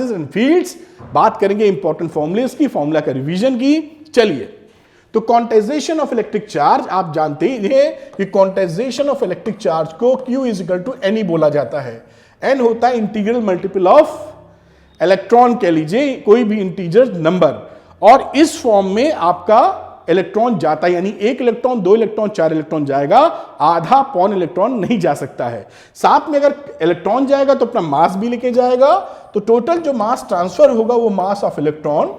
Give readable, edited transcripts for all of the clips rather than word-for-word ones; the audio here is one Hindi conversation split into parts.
एंड फील्ड्स, बात करेंगे इंपॉर्टेंट फॉर्मूलेस की, फॉर्मूला का रिवीजन की। चलिए, तो क्वांटाइजेशन ऑफ इलेक्ट्रिक चार्ज आप जानते ही हैं कि क्वांटाइजेशन ऑफ इलेक्ट्रिक चार्ज को Q इजिकल टू एन बोला जाता है। एन होता है इंटीग्रल मल्टीपल ऑफ इलेक्ट्रॉन, कह लीजिए कोई भी इंटीजर नंबर, और इस फॉर्म में आपका इलेक्ट्रॉन जाता है, यानी 1 इलेक्ट्रॉन 2 इलेक्ट्रॉन 4 इलेक्ट्रॉन जाएगा, आधा पौन इलेक्ट्रॉन नहीं जा सकता है। साथ में अगर इलेक्ट्रॉन जाएगा तो अपना मास भी लेके जाएगा, तो टोटल जो मास ट्रांसफर होगा वो मास ऑफ इलेक्ट्रॉन,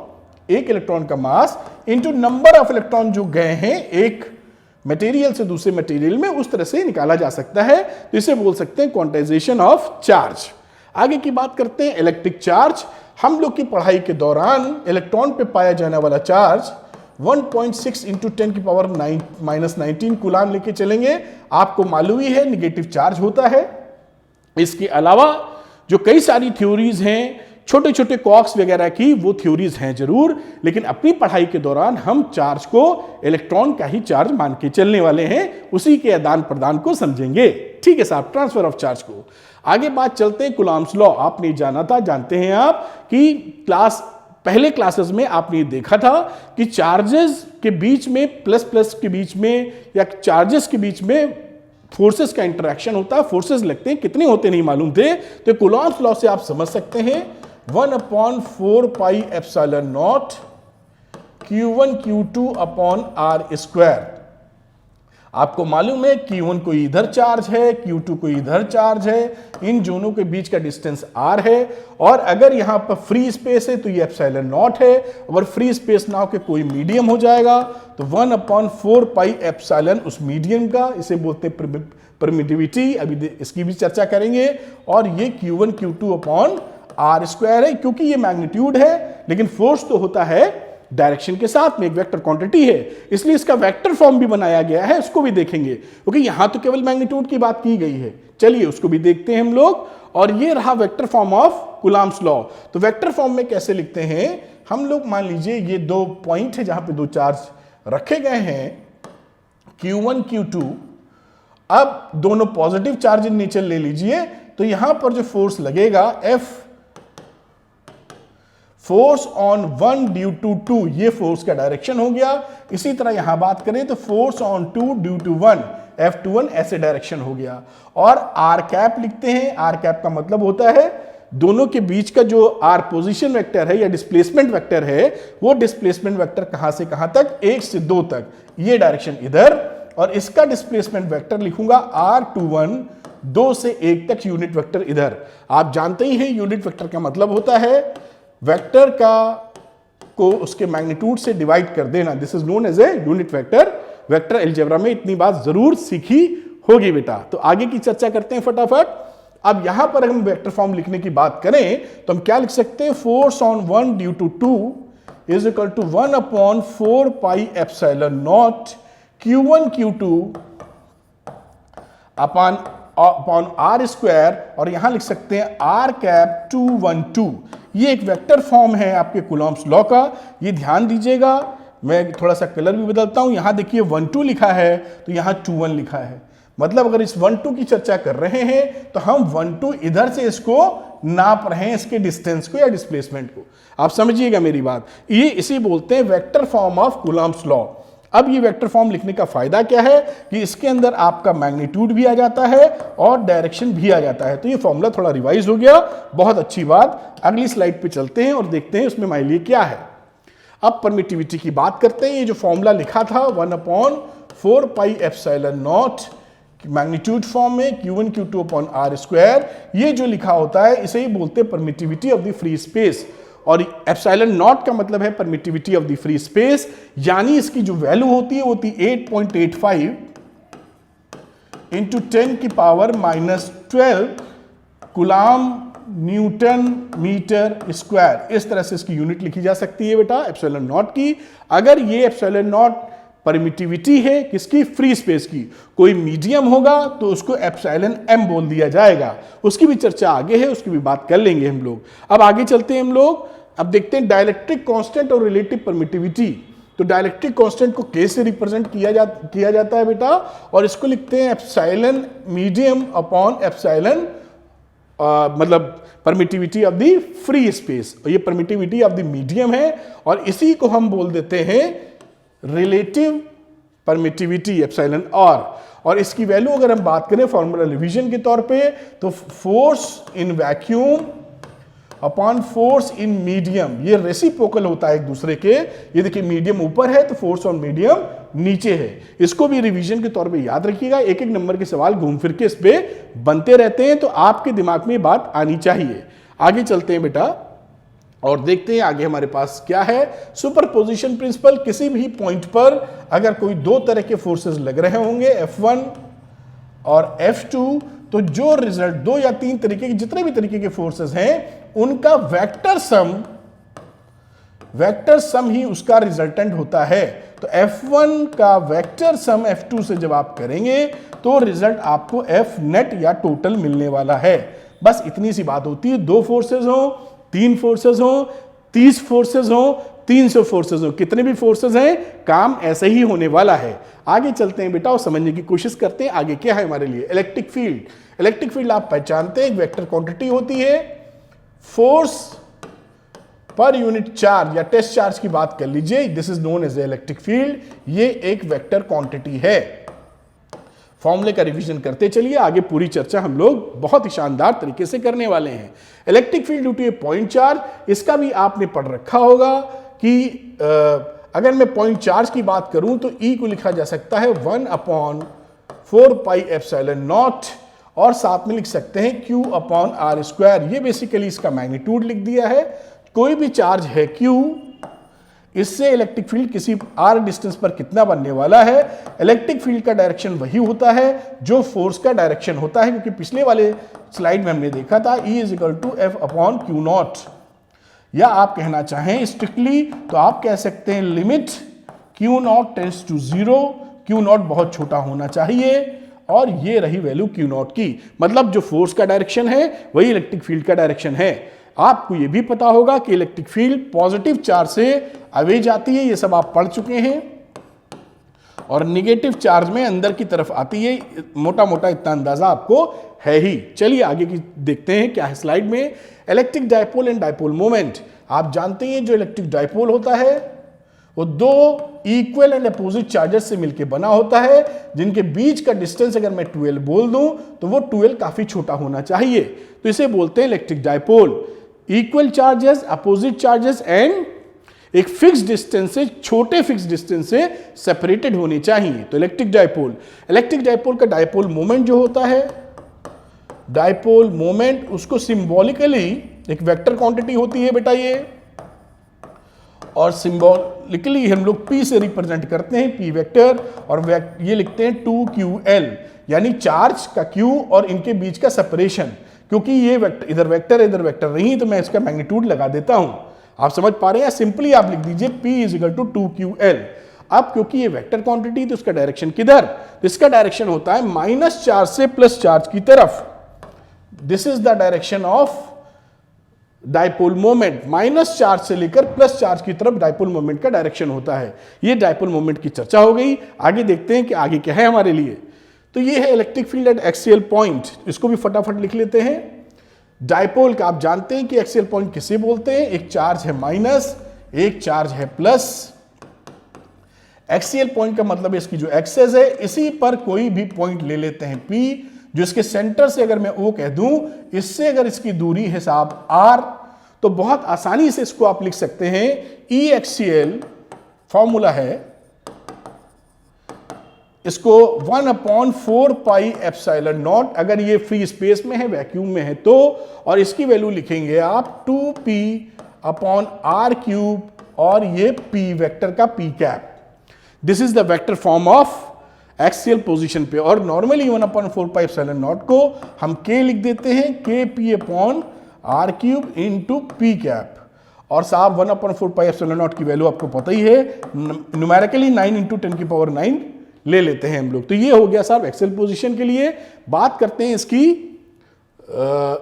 एक इलेक्ट्रॉन का mass into number of electron जो गए हैं एक मटेरियल से दूसरे मटेरियल में, उस तरह से निकाला जा सकता है। तो इसे बोल सकते हैं क्वांटाइजेशन ऑफ चार्ज। आगे की बात करते हैं इलेक्ट्रिक चार्ज। हम लोग की पढ़ाई के दौरान इलेक्ट्रॉन पे पाया जाने वाला चार्ज 1.6 इंटू 10 की पावर -19 कूलाम लेके चलेंगे। आपको मालूम ही है निगेटिव चार्ज होता है। इसके अलावा जो कई सारी थ्योरीज हैं, छोटे छोटे कॉक्स वगैरह की, वो थ्योरीज हैं जरूर, लेकिन अपनी पढ़ाई के दौरान हम चार्ज को इलेक्ट्रॉन का ही चार्ज मान के चलने वाले हैं, उसी के आदान प्रदान को समझेंगे। ठीक है साहब, ट्रांसफर ऑफ चार्ज को आगे बात चलते हैं। कूलॉम्स लॉ आपने जाना था, जानते हैं आप कि पहले क्लासेस में आपने देखा था कि चार्जेस के बीच में, प्लस प्लस के बीच में या चार्जेस के बीच में फोर्सेस का इंटरेक्शन होता है। फोर्सेस लगते हैं, कितने होते नहीं मालूम थे, तो कूलॉम्स लॉ से आप समझ सकते हैं 1/4 pi epsilon naught Q1 Q2 upon R square. आपको मालूम है Q1 को इधर चार्ज है, Q2 को इधर चार्ज है, इन दोनों के बीच का डिस्टेंस R है, और अगर यहां पर फ्री स्पेस है तो ये एप्सिलॉन नॉट है। अगर फ्री स्पेस ना हो के कोई मीडियम हो जाएगा तो 1/4 पाई एप्सिलॉन उस मीडियम का, इसे बोलते हैं परमिटिविटी, अभी इसकी भी चर्चा करेंगे। और ये Q1 Q2 upon R square है, क्योंकि ये मैग्नीट्यूड है लेकिन फोर्स तो होता है डायरेक्शन के साथ में, एक वेक्टर क्वांटिटी है, इसलिए इसका वेक्टर फॉर्म भी बनाया गया है, उसको भी देखेंगे, क्योंकि यहां तो केवल मैग्नीट्यूड की बात की गई है। चलिए उसको भी देखते हैं हम लोग। और ये रहा vector form of Coulomb's law. तो वेक्टर फॉर्म में कैसे लिखते हैं हम लोग, मान लीजिए ये दो पॉइंट है जहां पे दो चार्ज रखे गए हैं Q1 Q2। अब दोनों पॉजिटिव चार्ज इन नेचर ले लीजिए, तो यहां पर जो फोर्स लगेगा F, force on 1 due to 2, ये फोर्स का डायरेक्शन हो गया। इसी तरह यहां बात करें तो force on 2 due to 1, F21 ऐसे डायरेक्शन हो गया। और R कैप लिखते हैं, R कैप का मतलब होता है दोनों के बीच का जो R पोजीशन वेक्टर है या डिस्प्लेसमेंट वेक्टर है, वो डिस्प्लेसमेंट वेक्टर कहां से कहां तक, 1 से 2 तक, ये डायरेक्शन इधर, और इसका डिस्प्लेसमेंट वेक्टर लिखूंगा R21, 2 से 1 तक यूनिट वेक्टर इधर। आप जानते ही हैं यूनिट वेक्टर का मतलब होता है वेक्टर को उसके मैग्नीट्यूड से डिवाइड कर देना। This is known as a unit vector. Vector algebra में इतनी बात जरूर सीखी होगी बेटा। तो आगे की चर्चा करते हैं फटाफट। अब यहां पर हम वेक्टर फॉर्म लिखने की बात करें तो हम क्या लिख सकते हैं, force on 1 due to 2 is equal to 1/4 pi epsilon naught Q1 Q2 upon R square, और यहां लिख सकते हैं R कैप 212। ये एक वेक्टर फॉर्म है आपके कूलॉम्स लॉ का, ये ध्यान दीजिएगा। मैं थोड़ा सा कलर भी बदलता हूं, यहां देखिए 12 लिखा है तो यहां 21 लिखा है। मतलब अगर इस 12 की चर्चा कर रहे हैं तो हम 12 इधर से इसको नाप रहे हैं, इसके डिस्टेंस को या डिस्प्लेसमेंट को। आप समझिएगा मेरी बात, ये इसी बोलते हैं vector form of Coulomb's law. अब ये वेक्टर फॉर्म लिखने का फायदा क्या है कि इसके अंदर आपका मैग्नीट्यूड भी आ जाता है और डायरेक्शन भी आ जाता है। तो ये फॉर्मूला थोड़ा रिवाइज हो गया, बहुत अच्छी बात। अगली स्लाइड पे चलते हैं और देखते हैं उसमें हमारे लिए क्या है। अब परमिटिविटी की बात करते हैं। ये जो फॉर्मूला लिखा था 1/4 pi epsilon not magnitude form में Q1 Q2 upon R square, ये जो लिखा होता है इसे ही बोलते हैं permittivity of the free space. और एप्सिलॉन नॉट का मतलब है permittivity of the free space, यानी इसकी जो वैल्यू होती है वो होती 8.85 इंटू 10 की power -12 coulomb newton metre square. इस तरह से इसकी यूनिट लिखी जा सकती है बेटा एप्सिलॉन नॉट की। अगर ये एप्सिलॉन नॉट परमिटिविटी है किसकी, फ्री स्पेस की, कोई मीडियम होगा तो उसको एप्सिलॉन m बोल दिया जाएगा। उसकी भी चर्चा आगे है, उसकी भी बात कर लेंगे हम लोग। अब आगे चलते हैं हम लोग, अब देखते हैं डाइलेक्ट्रिक कांस्टेंट और रिलेटिव परमिटिविटी। तो डाइलेक्ट्रिक कांस्टेंट को K से रिप्रेजेंट किया जाता है बेटा, और इसको लिखते हैं एप्सिलॉन मीडियम अपॉन एप्सिलॉन मतलब permittivity of the free space, और ये परमिटिविटी ऑफ द मीडियम है, और इसी को हम बोल देते हैं रिलेटिव परमिटिविटी एप्सिलॉन और इसकी वैल्यू अगर हम बात करें फॉर्मूला रिवीजन के तौर पे, तो force in vacuum upon force in medium, ये रेसिप्रोकल होता है एक दूसरे के। ये देखिए मीडियम ऊपर है तो फोर्स ऑन मीडियम नीचे है। इसको भी रिवीजन के तौर पे याद रखिएगा, एक एक नंबर के सवाल घूम फिर के इस पे बनते रहते हैं, तो आपके दिमाग में बात आनी चाहिए। आगे चलते हैं बेटा और देखते हैं आगे हमारे पास क्या है। सुपरपोजिशन प्रिंसिपल, किसी भी पॉइंट पर अगर कोई दो तरह के फोर्सेस लग रहे होंगे F1 और F2, तो जो रिजल्ट दो या तीन तरीके के जितने भी तरीके के फोर्सेस हैं उनका वेक्टर सम ही उसका रिजल्टेंट होता है। तो F1 का वेक्टर सम F2 से जब आप करेंगे तो रिजल्ट आपको F नेट या टोटल मिलने वाला है। बस इतनी सी बात होती है। दो फोर्सेस हो, तीन फोर्सेस हो, 30 फोर्सेस हो, 300 फोर्सेस हो, कितने भी फोर्सेस हैं, काम ऐसे ही होने वाला है। आगे चलते हैं बेटा और समझने की कोशिश करते हैं आगे क्या है हमारे लिए। इलेक्ट्रिक फील्ड, इलेक्ट्रिक फील्ड आप पहचानते हैं एक वेक्टर क्वांटिटी होती है। फोर्स पर यूनिट चार्ज या टेस्ट चार्ज की बात कर लीजिए, this is known as electric field, ये एक वेक्टर क्वांटिटी है। फॉर्मूले का रिवीजन करते चलिए, आगे पूरी चर्चा हम लोग बहुत ही शानदार तरीके से करने वाले हैं। Electric field due to a point charge, इसका भी आपने पढ़ रखा होगा कि अगर मैं पॉइंट चार्ज की बात करूं तो E को लिखा जा सकता है 1/4πε0 और साथ में लिख सकते हैं Q/r²। ये बेसिकली इसका मैग्नीट्यूड लिख दिया है। कोई भी चार्ज है Q, इससे इलेक्ट्रिक फील्ड किसी r डिस्टेंस पर कितना बनने वाला है। इलेक्ट्रिक फील्ड का डायरेक्शन वही होता है जो फोर्स का डायरेक्शन होता है, क्योंकि पिछले वाले स्लाइड में हमने देखा था E = F/Q0। या आप कहना चाहें स्ट्रिक्टली तो आप कह सकते हैं limit Q0 tends to 0, Q0 बहुत छोटा होना चाहिए, और ये रही वैल्यू Q0 की। मतलब जो फोर्स का डायरेक्शन है वही इलेक्ट्रिक फील्ड का डायरेक्शन है। आपको ये भी पता होगा कि इलेक्ट्रिक फील्ड पॉजिटिव चार्ज से अवे जाती है, ये सब आप पढ़ चुके हैं, और निगेटिव चार्ज में अंदर की तरफ आती है। मोटा मोटा इतना अंदाजा आपको है ही। चलिए आगे की देखते हैं क्या है स्लाइड में। Electric dipole and dipole moment, आप जानते हैं जो इलेक्ट्रिक डायपोल होता है वो दो इक्वल एंड अपोजिट चार्जेस से मिलकर बना होता है, जिनके बीच का डिस्टेंस अगर मैं 12 बोल दूं तो वो 12 काफी छोटा होना चाहिए, तो इसे बोलते हैं electric dipole. Equal charges, opposite charges and एक फिक्स डिस्टेंस से, छोटे फिक्स डिस्टेंस से सेपरेटेड होने चाहिए, तो इलेक्ट्रिक डायपोल। इलेक्ट्रिक डायपोल का डायपोल मोमेंट जो होता है, डायपोल मोमेंट, उसको सिंबॉलिकली एक वेक्टर क्वांटिटी होती है बेटा ये, और सिंबॉलिकली हम लोग P से रिप्रेजेंट करते हैं, P वेक्टर, और ये लिखते हैं 2QL, यानी चार्ज का Q और इनके बीच का सेपरेशन। क्योंकि ये वेक्टर इधर वेक्टर नहीं, तो मैं इसका मैग्नीट्यूड लगा देता हूं। आप समझ पा रहे हैं? सिंपली आप लिख दीजिए P = 2QL। अब क्योंकि ये वेक्टर क्वांटिटी तो इसका डायरेक्शन किधर, तो इसका डायरेक्शन होता है माइनस चार्ज से प्लस चार्ज की तरफ। This is the direction of dipole moment. Minus charge से लेकर प्लस चार्ज की तरफ डायपोल मोमेंट का डायरेक्शन होता है। ये डायपोल मोमेंट की चर्चा हो गई। आगे देखते हैं कि आगे क्या है हमारे लिए। तो ये है electric field eight axial point, इसको भी फटाफट लिख लेते हैं। डायपोल का आप जानते हैं कि एक्सियल पॉइंट किसे बोलते हैं, एक चार्ज है माइनस, एक चार्ज है प्लस। एक्सियल पॉइंट का मतलब इसकी जो एक्सेस है, इसी पर कोई भी पॉइंट ले लेते हैं P, जो इसके सेंटर से अगर मैं O कह दूं, इससे अगर इसकी दूरी है साहब R, तो बहुत आसानी से इसको आप लिख सकते हैं E एक्सियल, फॉर्मूला है इसको 1/4πε0, अगर ये फ्री स्पेस में है, वैक्यूम में है तो, और इसकी वैल्यू लिखेंगे आप 2p/r³, और ये P वेक्टर का P cap. This is the vector form of axial position पे, और नॉर्मली 1/4πε0 को हम K लिख देते हैं, kp/r³ इंटू P कैप। और साहब 1/4πε0 की वैल्यू आपको पता ही है, न्यूमेरिकली 9 × 10⁹ ले लेते हैं हम लोग। तो ये हो गया साहब एक्सियल पोजीशन के लिए। बात करते हैं इसकी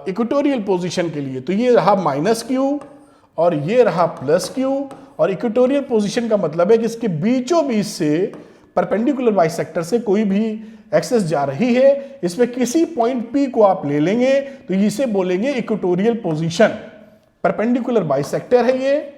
इक्वेटोरियल पोजीशन के लिए। तो ये रहा -Q और ये रहा +Q, और इक्वेटोरियल पोजीशन का मतलब है कि इसके बीचों बीच से परपेंडिकुलर बाइसेक्टर से कोई भी एक्सेस जा रही है, इसमें किसी पॉइंट P को आप ले लेंगे तो इसे बोलेंगे इक्वेटोरियल पोजीशन। परपेंडिकुलर बाइसेक्टर है ये,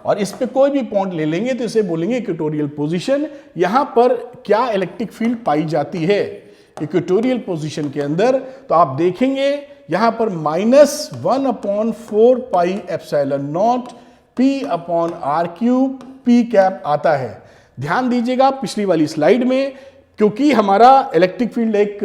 और इस पे कोई भी पॉइंट ले लेंगे तो इसे बोलेंगे इक्वेटोरियल पोजीशन। यहां पर क्या इलेक्ट्रिक फील्ड पाई जाती है इक्वेटोरियल पोजीशन के अंदर, तो आप देखेंगे यहां पर -1/4 pi epsilon not P/r³ P cap आता है। ध्यान दीजिएगा पिछली वाली स्लाइड में, क्योंकि हमारा इलेक्ट्रिक फील्ड एक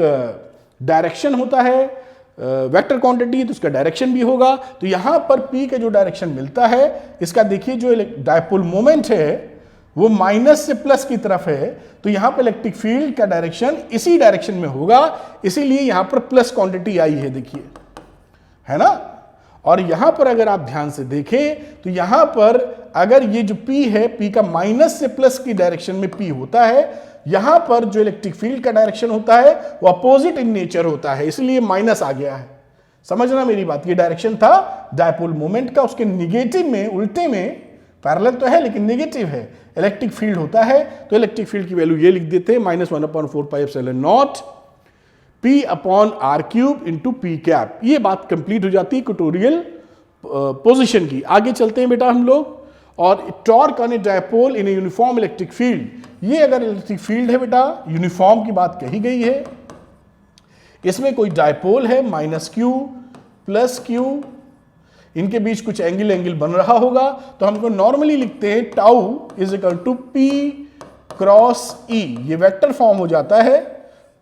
डायरेक्शन होता है, वेक्टर क्वांटिटी, तो उसका डायरेक्शन भी होगा। तो यहां पर P का जो डायरेक्शन मिलता है, इसका देखिए जो डायपोल मोमेंट है वो माइनस से प्लस की तरफ है, तो यहां पर इलेक्ट्रिक फील्ड का डायरेक्शन इसी डायरेक्शन में होगा, इसीलिए यहां पर प्लस क्वांटिटी आई है, देखिए, है ना। और यहां पर अगर आप ध्यान से देखें तो यहां पर अगर ये जो P है, P का माइनस से प्लस की डायरेक्शन में P होता है, यहां पर जो इलेक्ट्रिक फील्ड का डायरेक्शन होता है वो अपोजिट इन नेचर होता है, इसलिए माइनस आ गया है। समझना मेरी बात, ये डायरेक्शन था डायपोल मोमेंट का, उसके निगेटिव में, उल्टे में, पैरेलल तो है लेकिन नेगेटिव है, इलेक्ट्रिक फील्ड होता है। तो इलेक्ट्रिक फील्ड की वैल्यू ये लिख देते हैं -1/4 pi epsilon not P/r³ into P cap. ये बात कंप्लीट हो जाती है इक्वेटोरियल पोजीशन की। आगे चलते हैं बेटा हम लोग, और torque on A dipole in a uniform electric field, ये अगर इलेक्ट्रिक फील्ड है बेटा, यूनिफॉर्म की बात कही गई है, इसमें कोई डायपोल है -q +q, इनके बीच कुछ एंगल बन रहा होगा, तो हमको नॉर्मली लिखते हैं τ = P क्रॉस E, ये वेक्टर फॉर्म हो जाता है।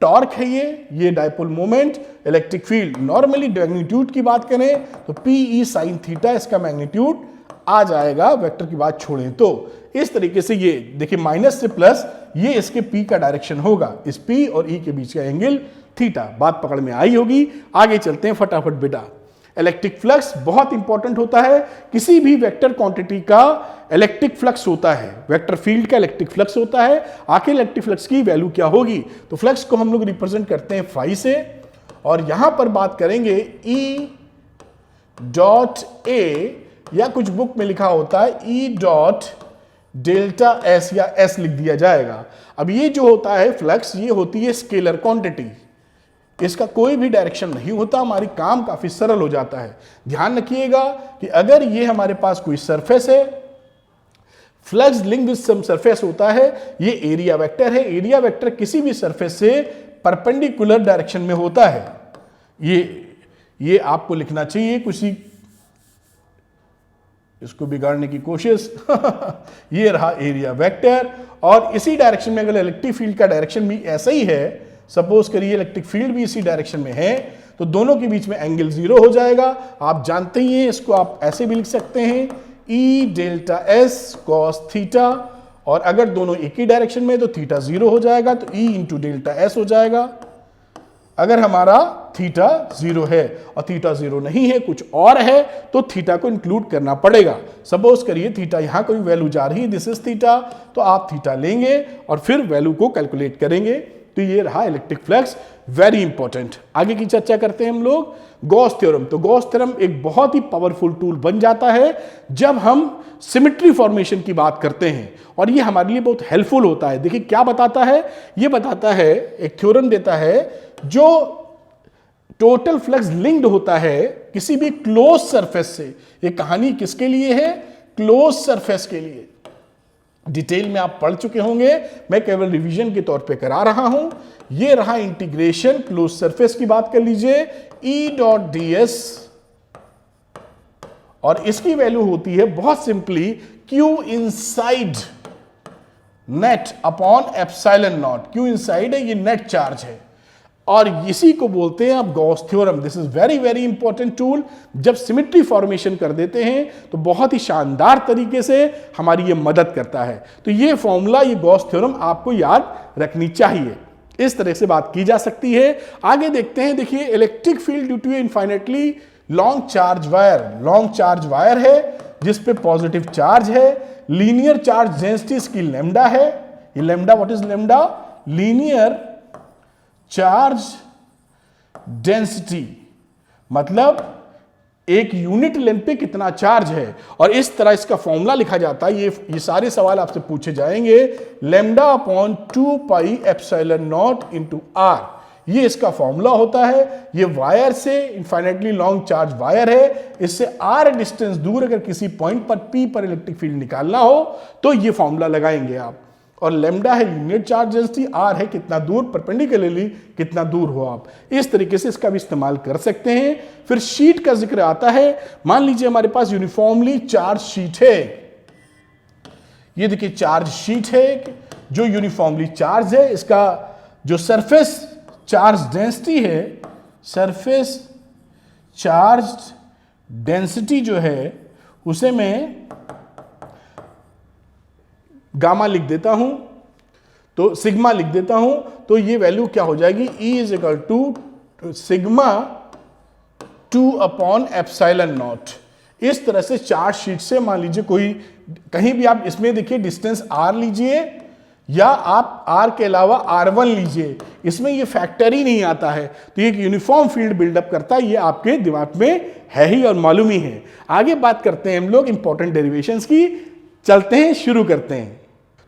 टॉर्क है ये dipole moment, electric field. Normally magnitude की बात करें तो PE sin थीटा, इसका मैग्नीट्यूड आ जाएगा, वेक्टर की बात छोड़ें तो। इस तरीके से ये देखिए माइनस से प्लस, ये इसके P का डायरेक्शन होगा, इस P और E के बीच का एंगल थीटा। बात पकड़ में आई होगी। आगे चलते हैं फटाफट बेटा। इलेक्ट्रिक फ्लक्स बहुत इंपॉर्टेंट होता है, किसी भी वेक्टर क्वांटिटी का इलेक्ट्रिक फ्लक्स होता है, वेक्टर फील्ड का इलेक्ट्रिक फ्लक्स होता है। आखिर इलेक्ट्रिक फ्लक्स की वैल्यू क्या होगी, तो फ्लक्स को हम लोग रिप्रेजेंट करते हैं फाई से, और यहां पर बात करेंगे E.A, या कुछ बुक में लिखा होता है E.ΔS या S लिख दिया जाएगा। अब ये जो होता है फ्लक्स, ये होती है स्केलर क्वांटिटी, इसका कोई भी डायरेक्शन नहीं होता, हमारी काम काफी सरल हो जाता है। ध्यान रखिएगा कि अगर ये हमारे पास कोई सरफेस है, flux link with some surface होता है, ये एरिया वेक्टर है। एरिया वेक्टर किसी भी सरफेस से परपेंडिकुलर डायरेक्शन में होता है। ये आपको लिखना चाहिए, कुछ इसको बिगाड़ने की कोशिश ये रहा एरिया वेक्टर, और इसी डायरेक्शन में अगर इलेक्ट्रिक फील्ड का डायरेक्शन भी ऐसा ही है, सपोज करिए इलेक्ट्रिक फील्ड भी इसी डायरेक्शन में है, तो दोनों के बीच में एंगल 0 हो जाएगा। आप जानते ही हैं, इसको आप ऐसे भी लिख सकते हैं E∆S cos थीटा, और अगर दोनों एक ही डायरेक्शन में तो थीटा 0 हो जाएगा, तो E × ΔS हो जाएगा। अगर हमारा थीटा 0 है और थीटा 0 नहीं है, कुछ और है, तो थीटा को इंक्लूड करना पड़ेगा। सपोज करिए थीटा यहां कोई वैल्यू जा रही है, दिस इज थीटा, तो आप थीटा लेंगे और फिर वैल्यू को कैलकुलेट करेंगे। तो ये रहा इलेक्ट्रिक फ्लक्स, वेरी इंपॉर्टेंट। आगे की चर्चा करते हैं हम लोग गॉस थ्योरम। तो गॉस थ्योरम एक बहुत ही पावरफुल टूल बन जाता है जब हम सिमेट्री फॉर्मेशन की बात करते हैं, और ये हमारे लिए बहुत हेल्पफुल होता है। देखिए क्या बताता है, ये बताता है, एक थ्योरम देता है, जो टोटल फ्लक्स लिंक्ड होता है किसी भी क्लोज सरफेस से। ये कहानी किसके लिए है, क्लोज सरफेस के लिए। डिटेल में आप पढ़ चुके होंगे, मैं केवल रिवीजन के तौर पे करा रहा हूं। ये रहा इंटीग्रेशन, क्लोज सरफेस की बात कर लीजिए, E.ds, और इसकी वैल्यू होती है बहुत simply Q inside net upon epsilon not. Q inside है, ये नेट चार्ज है, और इसी को बोलते हैं आप Gauss theorem. This is very very important tool. जब सिमेट्री फॉर्मेशन कर देते हैं तो बहुत ही शानदार तरीके से हमारी ये मदद करता है। तो ये फॉर्मूला, ये गॉस थ्योरम आपको याद रखनी चाहिए। इस तरह से बात की जा सकती है। आगे देखते हैं, देखिए electric field due to infinitely long charge wire. Long charge wire है जिसपे पॉजिटिव चार्ज है, लीनियर चार्ज डेंसिटी इसकी लैम्डा है। ये lambda, what is lambda, linear charge density, मतलब एक यूनिट लेंथ पे कितना चार्ज है, और इस तरह इसका फॉर्मूला लिखा जाता है। ये सारे सवाल आपसे पूछे जाएंगे। Lambda upon 2 pi epsilon naught into R, ये इसका फॉर्मूला होता है। ये वायर से इनफाइनाइटली लॉन्ग चार्ज वायर है, इससे आर डिस्टेंस दूर अगर किसी पॉइंट पर पी पर इलेक्ट्रिक फील्ड निकालना हो तो ये फॉर्मूला लगाएंगे आप। और लैम्डा है यूनिट चार्ज डेंसिटी, आर है कितना दूर परपेंडिकुलरली कितना दूर हो आप। इस तरीके से इसका भी इस्तेमाल कर सकते हैं। फिर शीट का जिक्र आता है। मान लीजिए हमारे पास यूनिफॉर्मली चार्ज शीट है, ये देखिए चार्ज शीट है जो यूनिफॉर्मली चार्ज है। इसका जो सरफेस चार्ज डेंसिटी है, सरफेस चार्ज डेंसिटी जो है उसे मैं गामा लिख देता हूं, तो सिग्मा लिख देता हूं, तो ये वैल्यू क्या हो जाएगी, E is equal to sigma 2 upon epsilon naught. इस तरह से चार्ज शीट से मान लीजिए कोई कहीं भी आप इसमें देखिए डिस्टेंस r लीजिए या आप r के अलावा r1 लीजिए, इसमें ये फैक्टर ही नहीं आता है, तो ये एक यूनिफॉर्म फील्ड बिल्डअप करता है। ये आपके दिमाग में है ही और मालूम ही है। आगे बात करते हैं हम लोग इंपॉर्टेंट डेरिवेशंस की, चलते हैं, शुरू करते हैं।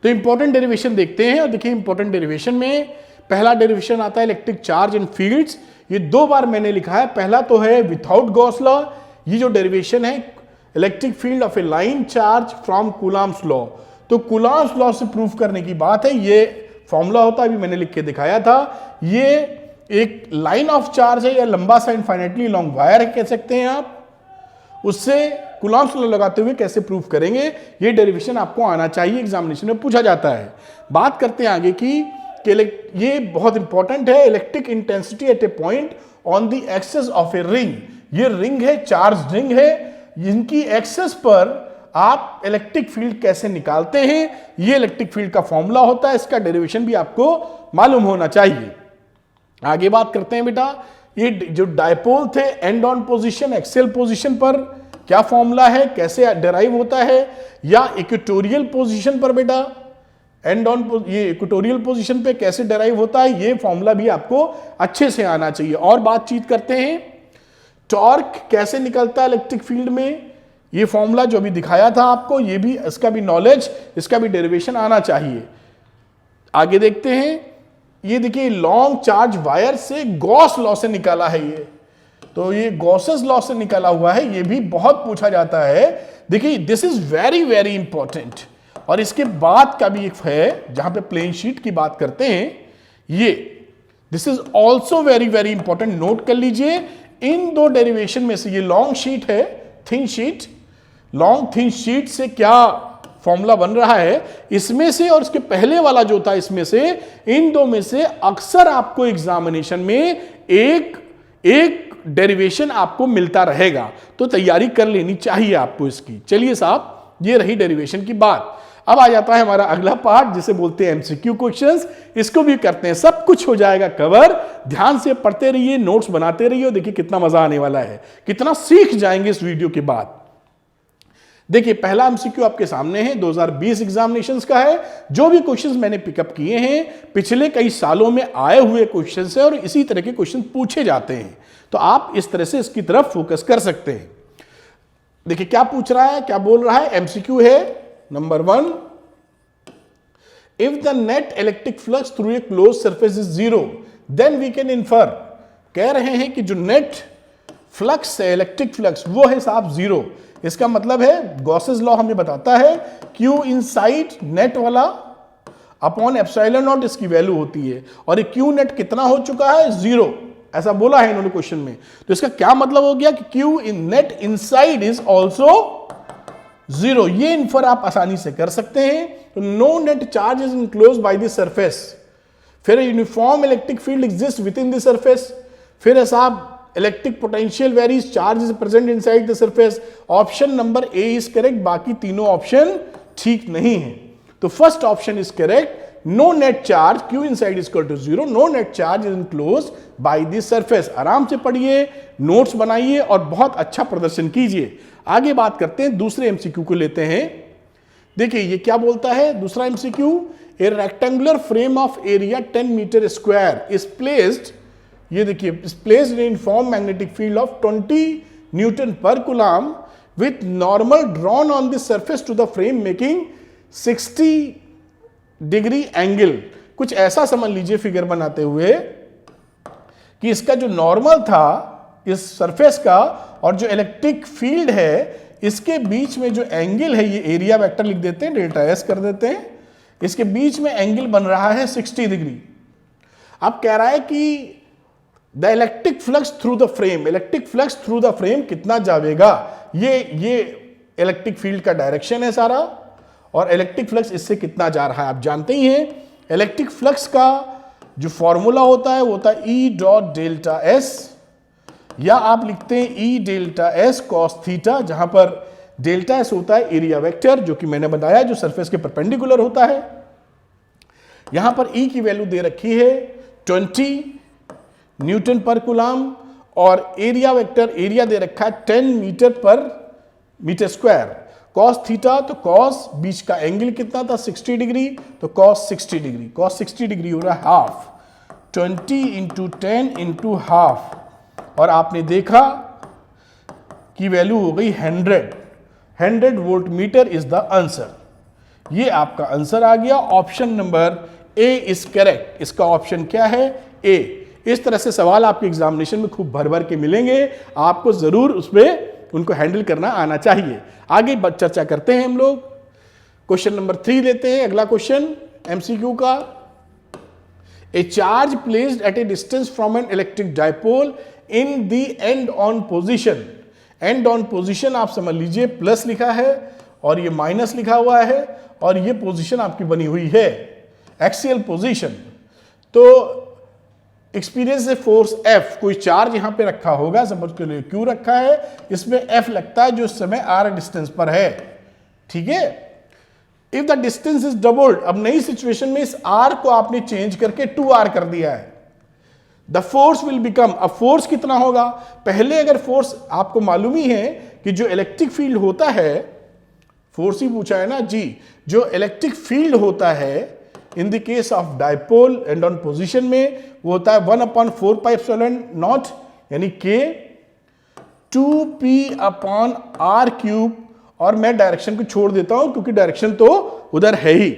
तो इंपॉर्टेंट डेरिवेशन देखते हैं। और देखिए इंपॉर्टेंट डेरिवेशन में पहला डेरिवेशन आता है इलेक्ट्रिक चार्ज इन फील्ड्स। ये 2 बार मैंने लिखा है। पहला तो है विथआउट गॉस लॉ, ये जो डेरिवेशन है electric field of A line charge from Coulomb's law. तो कूलॉम्स लॉ से प्रूफ करने की बात है, ये फॉर्मूला होता है, अभी मैंने लिख के दिखाया था। ये एक लाइन ऑफ चार्ज है या लंबा सा इनफाइनाइटली लॉन्ग वायर है कह सकते हैं आप, उससे कूलॉम्स लॉ लगाते हुए कैसे प्रूफ करेंगे, ये डेरिवेशन आपको आना चाहिए, एग्जामिनेशन में पूछा जाता है। बात करते हैं आगे की ये बहुत इंपॉर्टेंट है, electric intensity at a point on the axis of a ring. ये रिंग है, चार्ज रिंग है, जिनकी एक्सेस पर आप इलेक्ट्रिक फील्ड कैसे निकालते हैं, ये इलेक्ट्रिक फील्ड का फॉर्मूला होता है। इसका डेरिवेशन भी आपको मालूम होना चाहिए। आगे बात करते हैं बेटा, ये जो डायपोल थे and on position axial position पर क्या फॉर्मूला है, कैसे डेराइव होता है, या इक्वेटोरियल पोजीशन पर बेटा एंड ऑन ये इक्वेटोरियल पोजीशन पे कैसे डेराइव होता है, ये फॉर्मूला भी आपको अच्छे से आना चाहिए। और बातचीत करते हैं टॉर्क कैसे निकलता है इलेक्ट्रिक फील्ड में, ये फॉर्मूला जो भी दिखाया था आपको, ये भी इसका भी नॉलेज, इसका भी डेरिवेशन आना चाहिए। आगे देखते हैं, ये देखिए लॉन्ग चार्ज वायर से गॉस लॉ से निकाला है ये, तो ये गॉसेस लॉ से निकाला हुआ है, ये भी बहुत पूछा जाता है। देखिए this is very very important. और इसके बाद का भी एक है जहां पे प्लेन शीट की बात करते हैं, ये this is also very very important, note कर लीजिए। इन 2 डेरिवेशन में से ये लॉन्ग शीट है, thin sheet, long thin sheet से क्या फॉर्मूला बन रहा है, इसमें से और इसके पहले वाला जो था इसमें से, इन 2 में से अक्सर आपको एग्जामिनेशन में एक डेरिवेशन आपको मिलता रहेगा, तो तैयारी कर लेनी चाहिए आपको इसकी। चलिए साहब, ये रही डेरिवेशन की बात। अब आ जाता है हमारा अगला पार्ट जिसे बोलते हैं एमसीक्यू क्वेश्चंस। इसको भी करते हैं, सब कुछ हो जाएगा कवर। ध्यान से पढ़ते रहिए, नोट्स बनाते रहिए, देखिए कितना मजा आने वाला है, कितना सीख जाएंगे इस वीडियो के बाद। देखिए पहला एमसीक्यू आपके सामने है, 2020 एग्जामिनेशंस का है। जो भी क्वेश्चंस मैंने पिकअप किए हैं पिछले कई सालों में आए हुए क्वेश्चंस है और इसी तरह के क्वेश्चन पूछे जाते हैं, तो आप इस तरह से इसकी तरफ फोकस कर सकते हैं। देखिए क्या पूछ रहा है, क्या बोल रहा है। एमसीक्यू है number 1, if the net electric flux through a close surface is 0 then we can infer. कह रहे हैं कि जो नेट फ्लक्स है, इलेक्ट्रिक फ्लक्स, वो है साहब 0। इसका मतलब है गॉसेस लॉ हमें बताता है Q इनसाइड नेट वाला अपॉन एप्सिलॉन नॉट इसकी वैल्यू होती है, और ये Q नेट कितना हो चुका है, 0, ऐसा बोला है इन्होंने क्वेश्चन में। तो इसका क्या मतलब हो गया कि Q in net inside is also 0। ये इन्फर आप आसानी से कर सकते हैं। तो no net charge is enclose by the surface, फिर uniform electric field exist within the surface, फिर है साहब electric potential varies, charge is present inside the surface. Option number A is correct, बाकी तीनों ऑप्शन ठीक नहीं है। तो first option is correct, no net charge, Q inside is equal to 0, no net charge is enclose by the surface. आराम से पढ़िए, नोट्स बनाइए और बहुत अच्छा प्रदर्शन कीजिए। आगे बात करते हैं, दूसरे एमसीक्यू को लेते हैं। देखिए ये क्या बोलता है दूसरा MCQ, a rectangular frame of area 10 metre square is placed, ये देखिए placed in uniform magnetic field of 20 newton पर coulomb with normal drawn on the surface to the frame making 60 degree angle. कुछ ऐसा समझ लीजिए फिगर बनाते हुए कि इसका जो नॉर्मल था इस सरफेस का और जो इलेक्ट्रिक फील्ड है इसके बीच में जो एंगल है, ये एरिया वेक्टर लिख देते हैं, डेल्टा एस कर देते हैं, इसके बीच में एंगल बन रहा है 60 डिग्री। अब कह रहा है कि the electric flux through the frame, electric flux through the frame कितना जाएगा, ये इलेक्ट्रिक फील्ड का डायरेक्शन है सारा, और इलेक्ट्रिक फ्लक्स इससे कितना जा रहा है आप जानते ही हैं। इलेक्ट्रिक फ्लक्स का जो फॉर्मूला होता है वो होता है ई डॉट डेल्टा एस, या आप लिखते हैं ई डेल्टा एस कॉस थीटा, जहां पर डेल्टा एस होता है एरिया वेक्टर जो कि मैंने बताया जो सरफेस के परपेंडिकुलर होता है। यहां पर ई की वैल्यू दे रखी है 20 न्यूटन पर कूलम, और एरिया वेक्टर एरिया दे रखा है 10 मीटर पर मीटर स्क्वायर। कॉस थीटा, तो कॉस बीच का एंगल कितना था 60 डिग्री, तो कॉस 60 डिग्री, कॉस 60 डिग्री हो रहा है हाफ, 20 इंटू 10 इंटू हाफ, और आपने देखा कि वैल्यू हो गई 100 volt meter is the answer. ये आपका आंसर आ गया। Option number A is correct. इसका ऑप्शन क्या है? ए। इस तरह से सवाल आपके एग्जामिनेशन में खूब भर भर के मिलेंगे, आपको जरूर उसमें उनको हैंडल करना आना चाहिए। आगे चर्चा करते हैं हम लोग। क्वेश्चन नंबर 3 लेते हैं, अगला क्वेश्चन एमसीक्यू का। ए charge placed at A distance from an electric dipole in the end on position. And on position आप समझ लीजिए प्लस लिखा है और ये माइनस लिखा हुआ है, और ये पोजिशन आपकी बनी हुई है एक्सियल पोजिशन। तो एक्सपीरियंस से फोर्स F, कोई चार्ज यहां पे रखा होगा, सपोज के लिए Q रखा है, इसमें F लगता है जो इस समय R डिस्टेंस पर है, ठीक है। If the distance is doubled, अब नई सिचुएशन में इस R को आपने चेंज करके 2R कर दिया है, द फोर्स विल बिकम, अब फोर्स कितना होगा? पहले अगर फोर्स आपको मालूम ही है कि जो इलेक्ट्रिक फील्ड होता है, फोर्स ही पूछा है ना जी, जो इलेक्ट्रिक फील्ड होता है in the case of dipole and on position में वो होता है 1/4 पाई एप्सिलॉन नॉट, यानी K 2p/r³, और मैं डायरेक्शन को छोड़ देता हूं क्योंकि डायरेक्शन तो उधर है ही,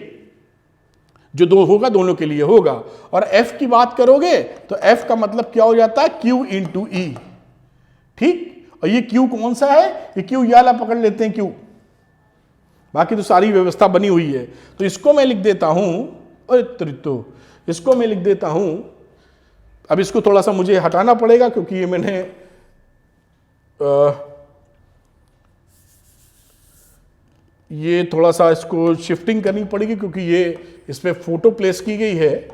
जो दो होगा दोनों के लिए होगा। और F की बात करोगे तो F का मतलब क्या हो जाता है? Q इंटू E, ठीक। और ये Q कौन सा है? ये Q याला पकड़ लेते हैं Q, बाकी तो सारी व्यवस्था बनी हुई है। तो इसको मैं लिख देता हूं, तो इसको मैं लिख देता हूं। अब इसको थोड़ा सा मुझे हटाना पड़ेगा क्योंकि ये मैंने ये थोड़ा सा इसको शिफ्टिंग करनी पड़ेगी क्योंकि ये इस पर फोटो प्लेस की गई है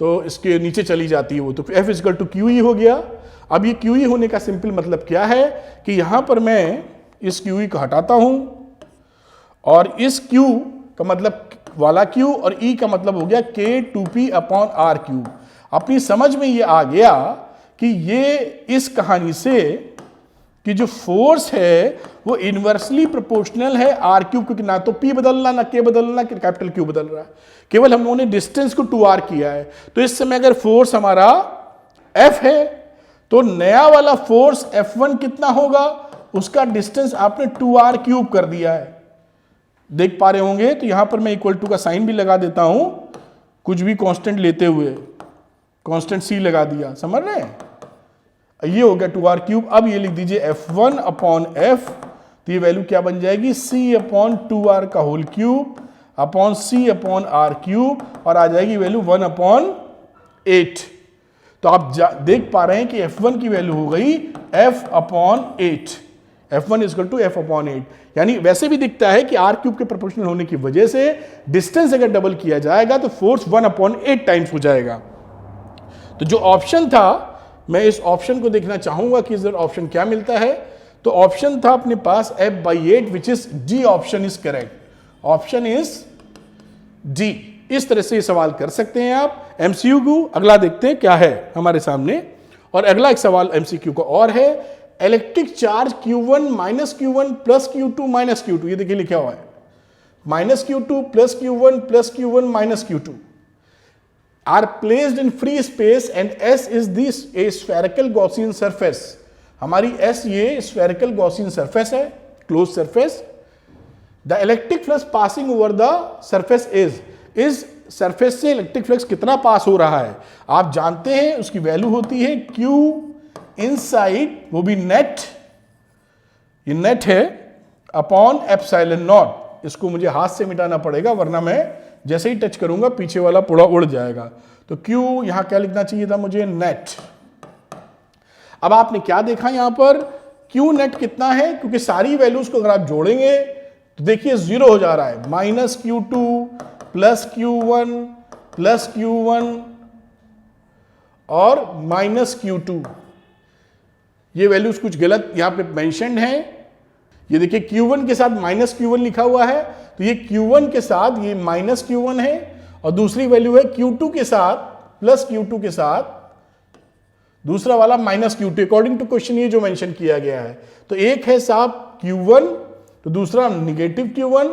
तो इसके नीचे चली जाती है वो, तो F इक्वल टू QE हो गया। अब ये QE होने का सिंपल मतलब क्या है कि यहां पर मैं इस QE को हटाता हूं और इस Q का मतलब वाला Q और E का मतलब हो गया K 2p/r³। अपनी समझ में ये आ गया कि ये इस कहानी से कि जो फोर्स है वो इनवर्सली प्रोपोर्शनल है R क्यूब, क्योंकि ना तो P बदलना ना K बदलना, कैपिटल Q बदल रहा है, केवल हम लोगों ने डिस्टेंस को 2R किया है। तो इस समय अगर फोर्स हमारा F है तो नया वाला फोर्स F1 कितना होगा? उसका डिस्टेंस आपने 2R³ कर दिया है, देख पा रहे होंगे। तो यहां पर मैं इक्वल टू का साइन भी लगा देता हूं, कुछ भी कांस्टेंट लेते हुए कांस्टेंट C लगा दिया, समझ रहे हैं? ये हो गया 2R³। अब ये लिख दीजिए F1/F, तो ये वैल्यू क्या बन जाएगी? C/2R का होल क्यूब अपॉन C/R³, और आ जाएगी वैल्यू 1/8। तो आप देख पा रहे हैं कि F1 की वैल्यू हो गई F/8, F1 equal to F/8। यानी वैसे भी दिखता है कि R³ के प्रोपोर्शनल होने की वजह से डिस्टेंस अगर डबल किया जाएगा तो फोर्स 1/8 टाइम्स हो जाएगा। तो जो ऑप्शन था, मैं इस ऑप्शन को देखना चाहूंगा कि इधर ऑप्शन क्या मिलता है। तो ऑप्शन था अपने पास F/8, which is D। Option is correct, option is D। इस तरह से ये सवाल कर सकते हैं आप। MCQ अगला देखते हैं क्या है हमारे सामने, और अगला एक सवाल MCQ का और है। Electric charge Q1 minus Q1 plus Q2 minus Q2, ये देखिए लिखा हुआ है minus Q2 plus Q1 plus Q1 minus Q2 are placed in free space and S is this a spherical Gaussian surface। हमारी एस ये स्फेरिकल गॉसियन सरफेस है, close surface. The electric flux passing over the surface is surface से इलेक्ट्रिक फ्लक्स कितना पास हो रहा है आप जानते हैं, उसकी वैल्यू होती है Q इनसाइड, वो भी नेट, ये नेट है, अपॉन एप्सिलॉन नॉट। इसको मुझे हाथ से मिटाना पड़ेगा वरना मैं जैसे ही टच करूंगा पीछे वाला पूरा उड़ जाएगा। तो Q यहां क्या लिखना चाहिए था मुझे, नेट। अब आपने क्या देखा यहां पर, Q नेट कितना है, क्योंकि सारी वैल्यूज को अगर आप जोड़ेंगे तो देखिए 0 हो जा रहा है, -Q2 plus Q1 plus Q1 और -Q2। ये वैल्यूज कुछ गलत यहां पे मेंशन्ड हैं। ये देखिए Q1 के साथ -Q1 लिखा हुआ है, तो ये Q1 के साथ ये -Q1 है, और दूसरी वैल्यू है Q2 के साथ प्लस Q2 के साथ दूसरा वाला -Q2, अकॉर्डिंग टू क्वेश्चन ये जो मेंशन किया गया है। तो एक है साहब Q1, तो दूसरा निगेटिव Q1,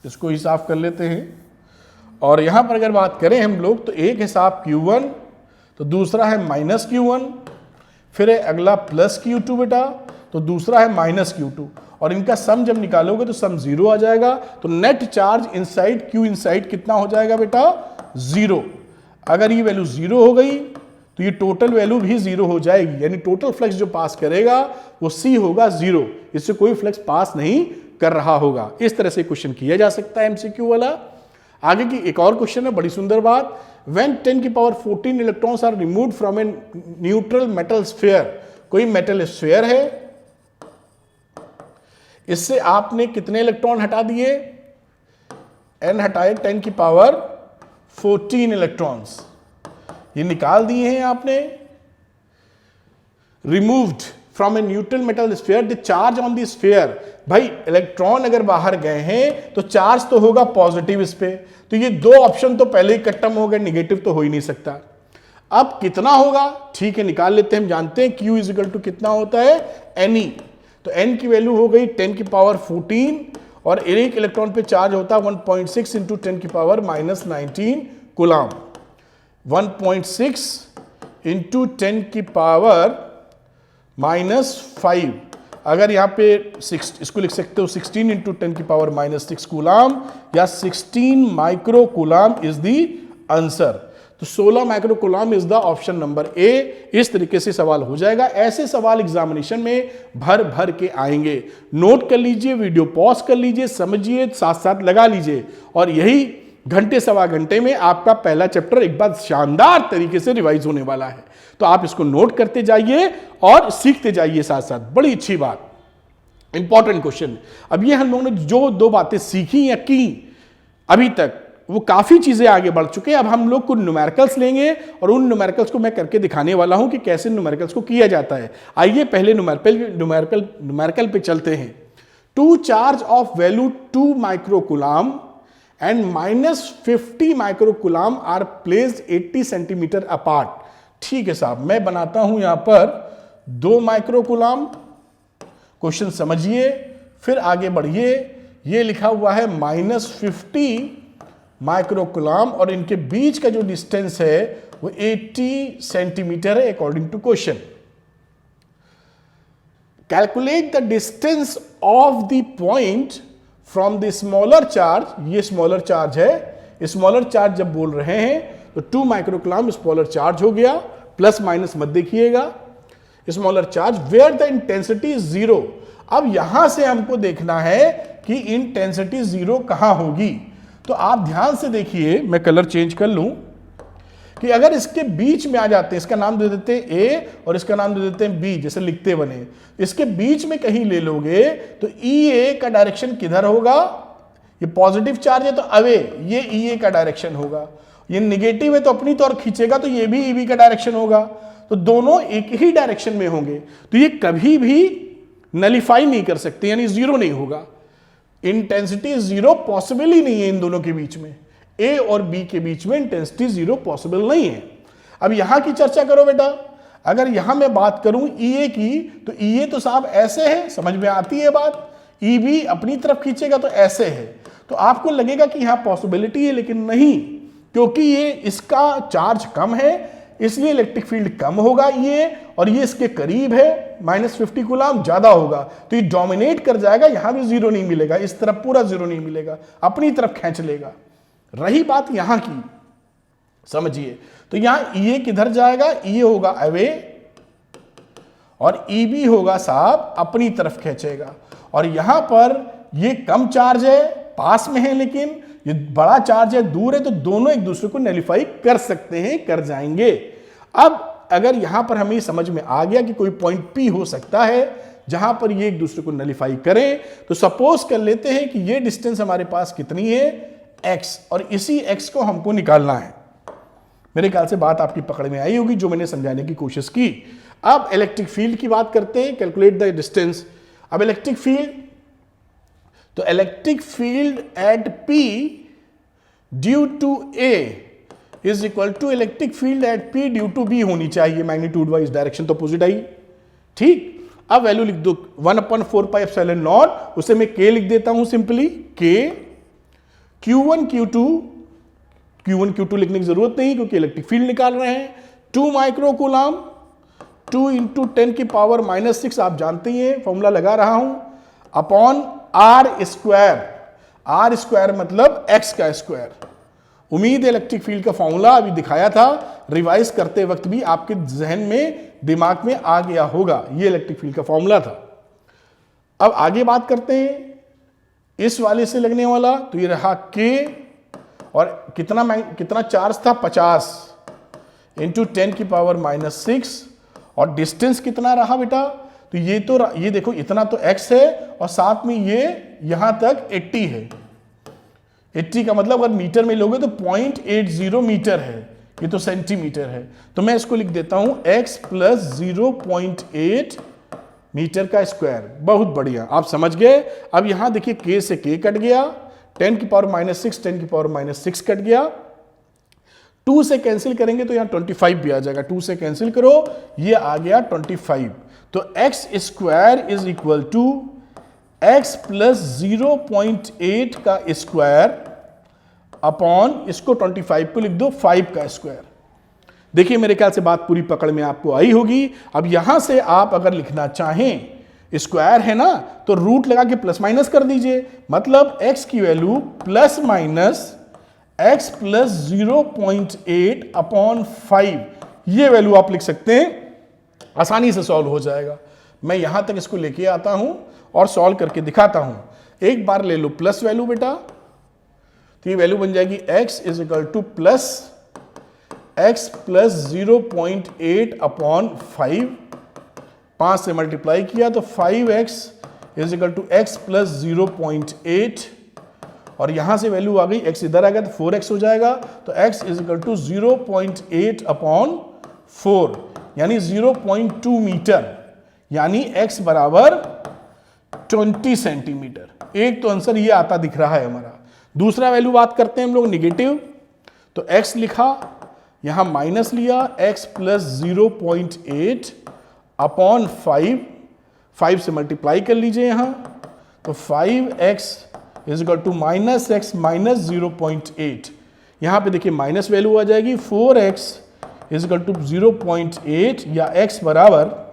इसको ही साफ कर लेते हैं। और यहां पर अगर बात करें हम लोग, तो एक है साहब Q1, तो दूसरा है -Q1, फिर है अगला प्लस Q2 बेटा, तो दूसरा है -Q2, और इनका सम जब निकालोगे तो सम 0 आ जाएगा। तो net charge inside Q inside कितना हो जाएगा बेटा, 0। अगर ये वैल्यू 0 हो गई तो ये टोटल वैल्यू भी 0 हो जाएगी, यानी टोटल फ्लक्स जो पास करेगा वो C होगा 0, इससे कोई फ्लक्स पास नहीं कर रहा होगा। इस तरह से क्वेश्चन किया जा सकता है MCQ वाला। आगे की एक और क्वेश्चन है, बड़ी सुंदर बात। When 10⁻14 electrons are removed from a neutral metal sphere, कोई मेटल स्फीयर है, इससे आपने कितने इलेक्ट्रॉन हटा दिए, n हटाए 10⁻14 इलेक्ट्रॉन्स, ये निकाल दिए हैं आपने। Removed from a neutral metal sphere the charge on the sphere, भाई इलेक्ट्रॉन अगर बाहर गए हैं तो चार्ज तो होगा पॉजिटिव इस पे, तो ये दो ऑप्शन तो पहले ही खत्म हो गए, निगेटिव तो हो ही नहीं सकता। अब कितना होगा, ठीक है निकाल लेते हैं। हम जानते हैं Q इज इक्वल टू कितना होता है, Ne, तो n की वैल्यू हो गई 10⁻14, और एक इलेक्ट्रॉन पे चार्ज होता है 1.6 इंटू 10⁻−19 कूलम। 1.6 इंटू 10⁻−5, अगर यहाँ पे 6 इसको लिख सकते हो 16 इंटू 10⁻−6 कूलम, या 16 micro coulomb is the answer. तो 16 micro coulomb is the option number ए। इस तरीके से सवाल हो जाएगा। ऐसे सवाल एग्जामिनेशन में भर भर के आएंगे। नोट कर लीजिए, वीडियो पॉज कर लीजिए, समझिए, साथ साथ लगा लीजिए, और यही घंटे सवा घंटे में आपका पहला चैप्टर एक बार शानदार तरीके से रिवाइज होने वाला है। तो आप इसको नोट करते जाइए और सीखते जाइए साथ साथ। बड़ी अच्छी बात, इंपॉर्टेंट क्वेश्चन। अब ये हम लोगों ने जो दो बातें सीखी या की अभी तक, वो काफी चीजें आगे बढ़ चुके हैं। अब हम लोग कुछ न्यूमेरिकल्स लेंगे और उन न्यूमेरिकल्स को मैं करके दिखाने वाला हूं कि कैसे न्यूमेरिकल्स को किया जाता है। आइए पहले न्यूमेरिकल पे चलते हैं। Two charge of value 2 microcoulomb and -50 microcoulomb are placed 80 centimetre apart. ठीक है साहब, मैं बनाता हूं यहां पर 2 माइक्रोकूलम, क्वेश्चन समझिए फिर आगे बढ़िए। ये लिखा हुआ है -50 माइक्रोकूलम, और इनके बीच का जो डिस्टेंस है वो 80 सेंटीमीटर है according to question. Calculate the distance of the point from the smaller charge, ये स्मॉलर चार्ज है, स्मॉलर चार्ज जब बोल रहे हैं तो 2 माइक्रोकूलम स्मॉलर चार्ज हो गया, प्लस माइनस मत देखिएगा, smaller charge where the intensity 0। अब यहां से हमको देखना है कि इंटेंसिटी 0 कहां होगी। तो आप ध्यान से देखिए, मैं कलर चेंज कर लूं कि अगर इसके बीच में आ जाते हैं, इसका नाम दे देते हैं ए और इसका नाम दे देते हैं बी, जैसे लिखते बने, इसके बीच में कहीं ले लोगे तो EA का डायरेक्शन किधर होगा, ये पॉजिटिव चार्ज है तो अवे, ये EA का डायरेक्शन होगा, ये निगेटिव है तो अपनी तौर खींचेगा तो ये भी EB का डायरेक्शन होगा, तो दोनों एक ही डायरेक्शन में होंगे, तो ये कभी भी नलिफाई नहीं कर सकते, यानी 0 नहीं होगा। इंटेंसिटी 0 पॉसिबल ही नहीं है इन दोनों के बीच में, ए और बी के बीच में इंटेंसिटी 0 पॉसिबल नहीं है। अब यहां की चर्चा करो बेटा, अगर यहां मैं बात करूं EA की, तो EA तो साहब ऐसे है, समझ में आती है बात, EB अपनी तरफ खींचेगा तो ऐसे है, तो आपको लगेगा कि यहां पॉसिबिलिटी है, लेकिन नहीं, क्योंकि ये इसका चार्ज कम है, इसलिए इलेक्ट्रिक फील्ड कम होगा ये, और ये इसके करीब है, -50 कूलम ज्यादा होगा, तो ये डोमिनेट कर जाएगा, यहां भी जीरो नहीं मिलेगा, इस तरफ पूरा जीरो नहीं मिलेगा, अपनी तरफ खींच लेगा। रही बात यहां की, समझिए, तो यहां ये किधर जाएगा, ये होगा अवे, और EB होगा साहब अपनी तरफ खींचेगा। और यहां पर ये कम चार्ज है, पास में है, लेकिन ये बड़ा चार्ज है, दूर है, तो दोनों एक दूसरे को नलिफाई कर सकते हैं, कर जाएंगे। अब अगर यहां पर हमें समझ में आ गया कि कोई पॉइंट P हो सकता है जहां पर ये एक दूसरे को नलिफाई करें, तो सपोज कर लेते हैं कि ये डिस्टेंस हमारे पास कितनी है, x, और इसी x को हमको निकालना है। मेरे ख्याल से बात आपकी पकड़ में आई होगी जो मैंने समझाने की कोशिश की। अब इलेक्ट्रिक फील्ड की बात करते हैं, कैलकुलेट द डिस्टेंस। अब इलेक्ट्रिक फील्ड, तो electric field at P due to A is equal to electric field at P due to B होनी चाहिए, मैग्नीट्यूड वाइज, डायरेक्शन तो अपोजिट आई, ठीक। अब वैल्यू लिख दो 1/4πε0, उसे मैं K लिख देता हूं सिंपली, K Q1 Q2 लिखने की जरूरत नहीं क्योंकि इलेक्ट्रिक फील्ड निकाल रहे हैं, 2 माइक्रो कूलम, 2 × 10⁻⁻6 आप जानते ही हैं, फॉर्मूला लगा रहा हूं, अपॉन R स्क्वायर मतलब x का स्क्वायर। उम्मीद है इलेक्ट्रिक फील्ड का फॉर्मूला अभी दिखाया था, रिवाइज करते वक्त भी आपके जहन में, दिमाग में आ गया होगा, ये इलेक्ट्रिक फील्ड का फॉर्मूला था। अब आगे बात करते हैं इस वाले से लगने वाला, तो ये रहा K, और कितना चार्ज था, 50 × 10⁻⁻6, और डिस्टेंस कितना रहा बेटा, तो ये देखो इतना तो x है, और साथ में ये यहां तक 80 है। 80 का मतलब अगर मीटर में लोगे तो 0.80 मीटर है, ये तो सेंटीमीटर है, तो मैं इसको लिख देता हूं x + 0.8 मीटर का स्क्वायर। बहुत बढ़िया, आप समझ गए। अब यहां देखिए K से K कट गया, 10⁻⁻6 कट गया, 2 से कैंसिल करेंगे तो यहां 25 भी आ जाएगा, 2 से कैंसिल करो, ये आ गया 25। तो x square is equal to x + 0.8 का स्क्वायर अपॉन, इसको 25 को लिख दो 5 का स्क्वायर। देखिए मेरे ख्याल से बात पूरी पकड़ में आपको आई होगी। अब यहां से आप अगर लिखना चाहें, स्क्वायर है ना, तो रूट लगा के प्लस माइनस कर दीजिए, मतलब x की value plus minus x + 0.8 upon 5, ये वैल्यू आप लिख सकते हैं, आसानी से सॉल्व हो जाएगा। मैं यहां तक इसको लेके आता हूं और सॉल्व करके दिखाता हूं। एक बार ले लो प्लस वैल्यू बेटा, तो ये वैल्यू बन जाएगी x is equal two plus x + 0.8 upon 5, 5 से मल्टीप्लाई किया तो 5x is equal to x + 0.8, और यहां से वैल्यू आ गई, x इधर आ गया तो 4x हो जाएगा, तो x is equal to 0.8 upon 4, यानी 0.2 मीटर, यानी x बराबर 20 सेंटीमीटर। एक तो आंसर ये आता दिख रहा है हमारा। दूसरा वैल्यू बात करते हैं हम लोग निगेटिव, तो x लिखा, यहां माइनस लिया, x + 0.8 अपॉन 5 से मल्टीप्लाई कर लीजिए यहां, तो 5x is equal to -x - 0.8, यहां पे देखिए माइनस वैल्यू आ जाएगी, 4x इज इक्वल टू 0.8, या x बराबर,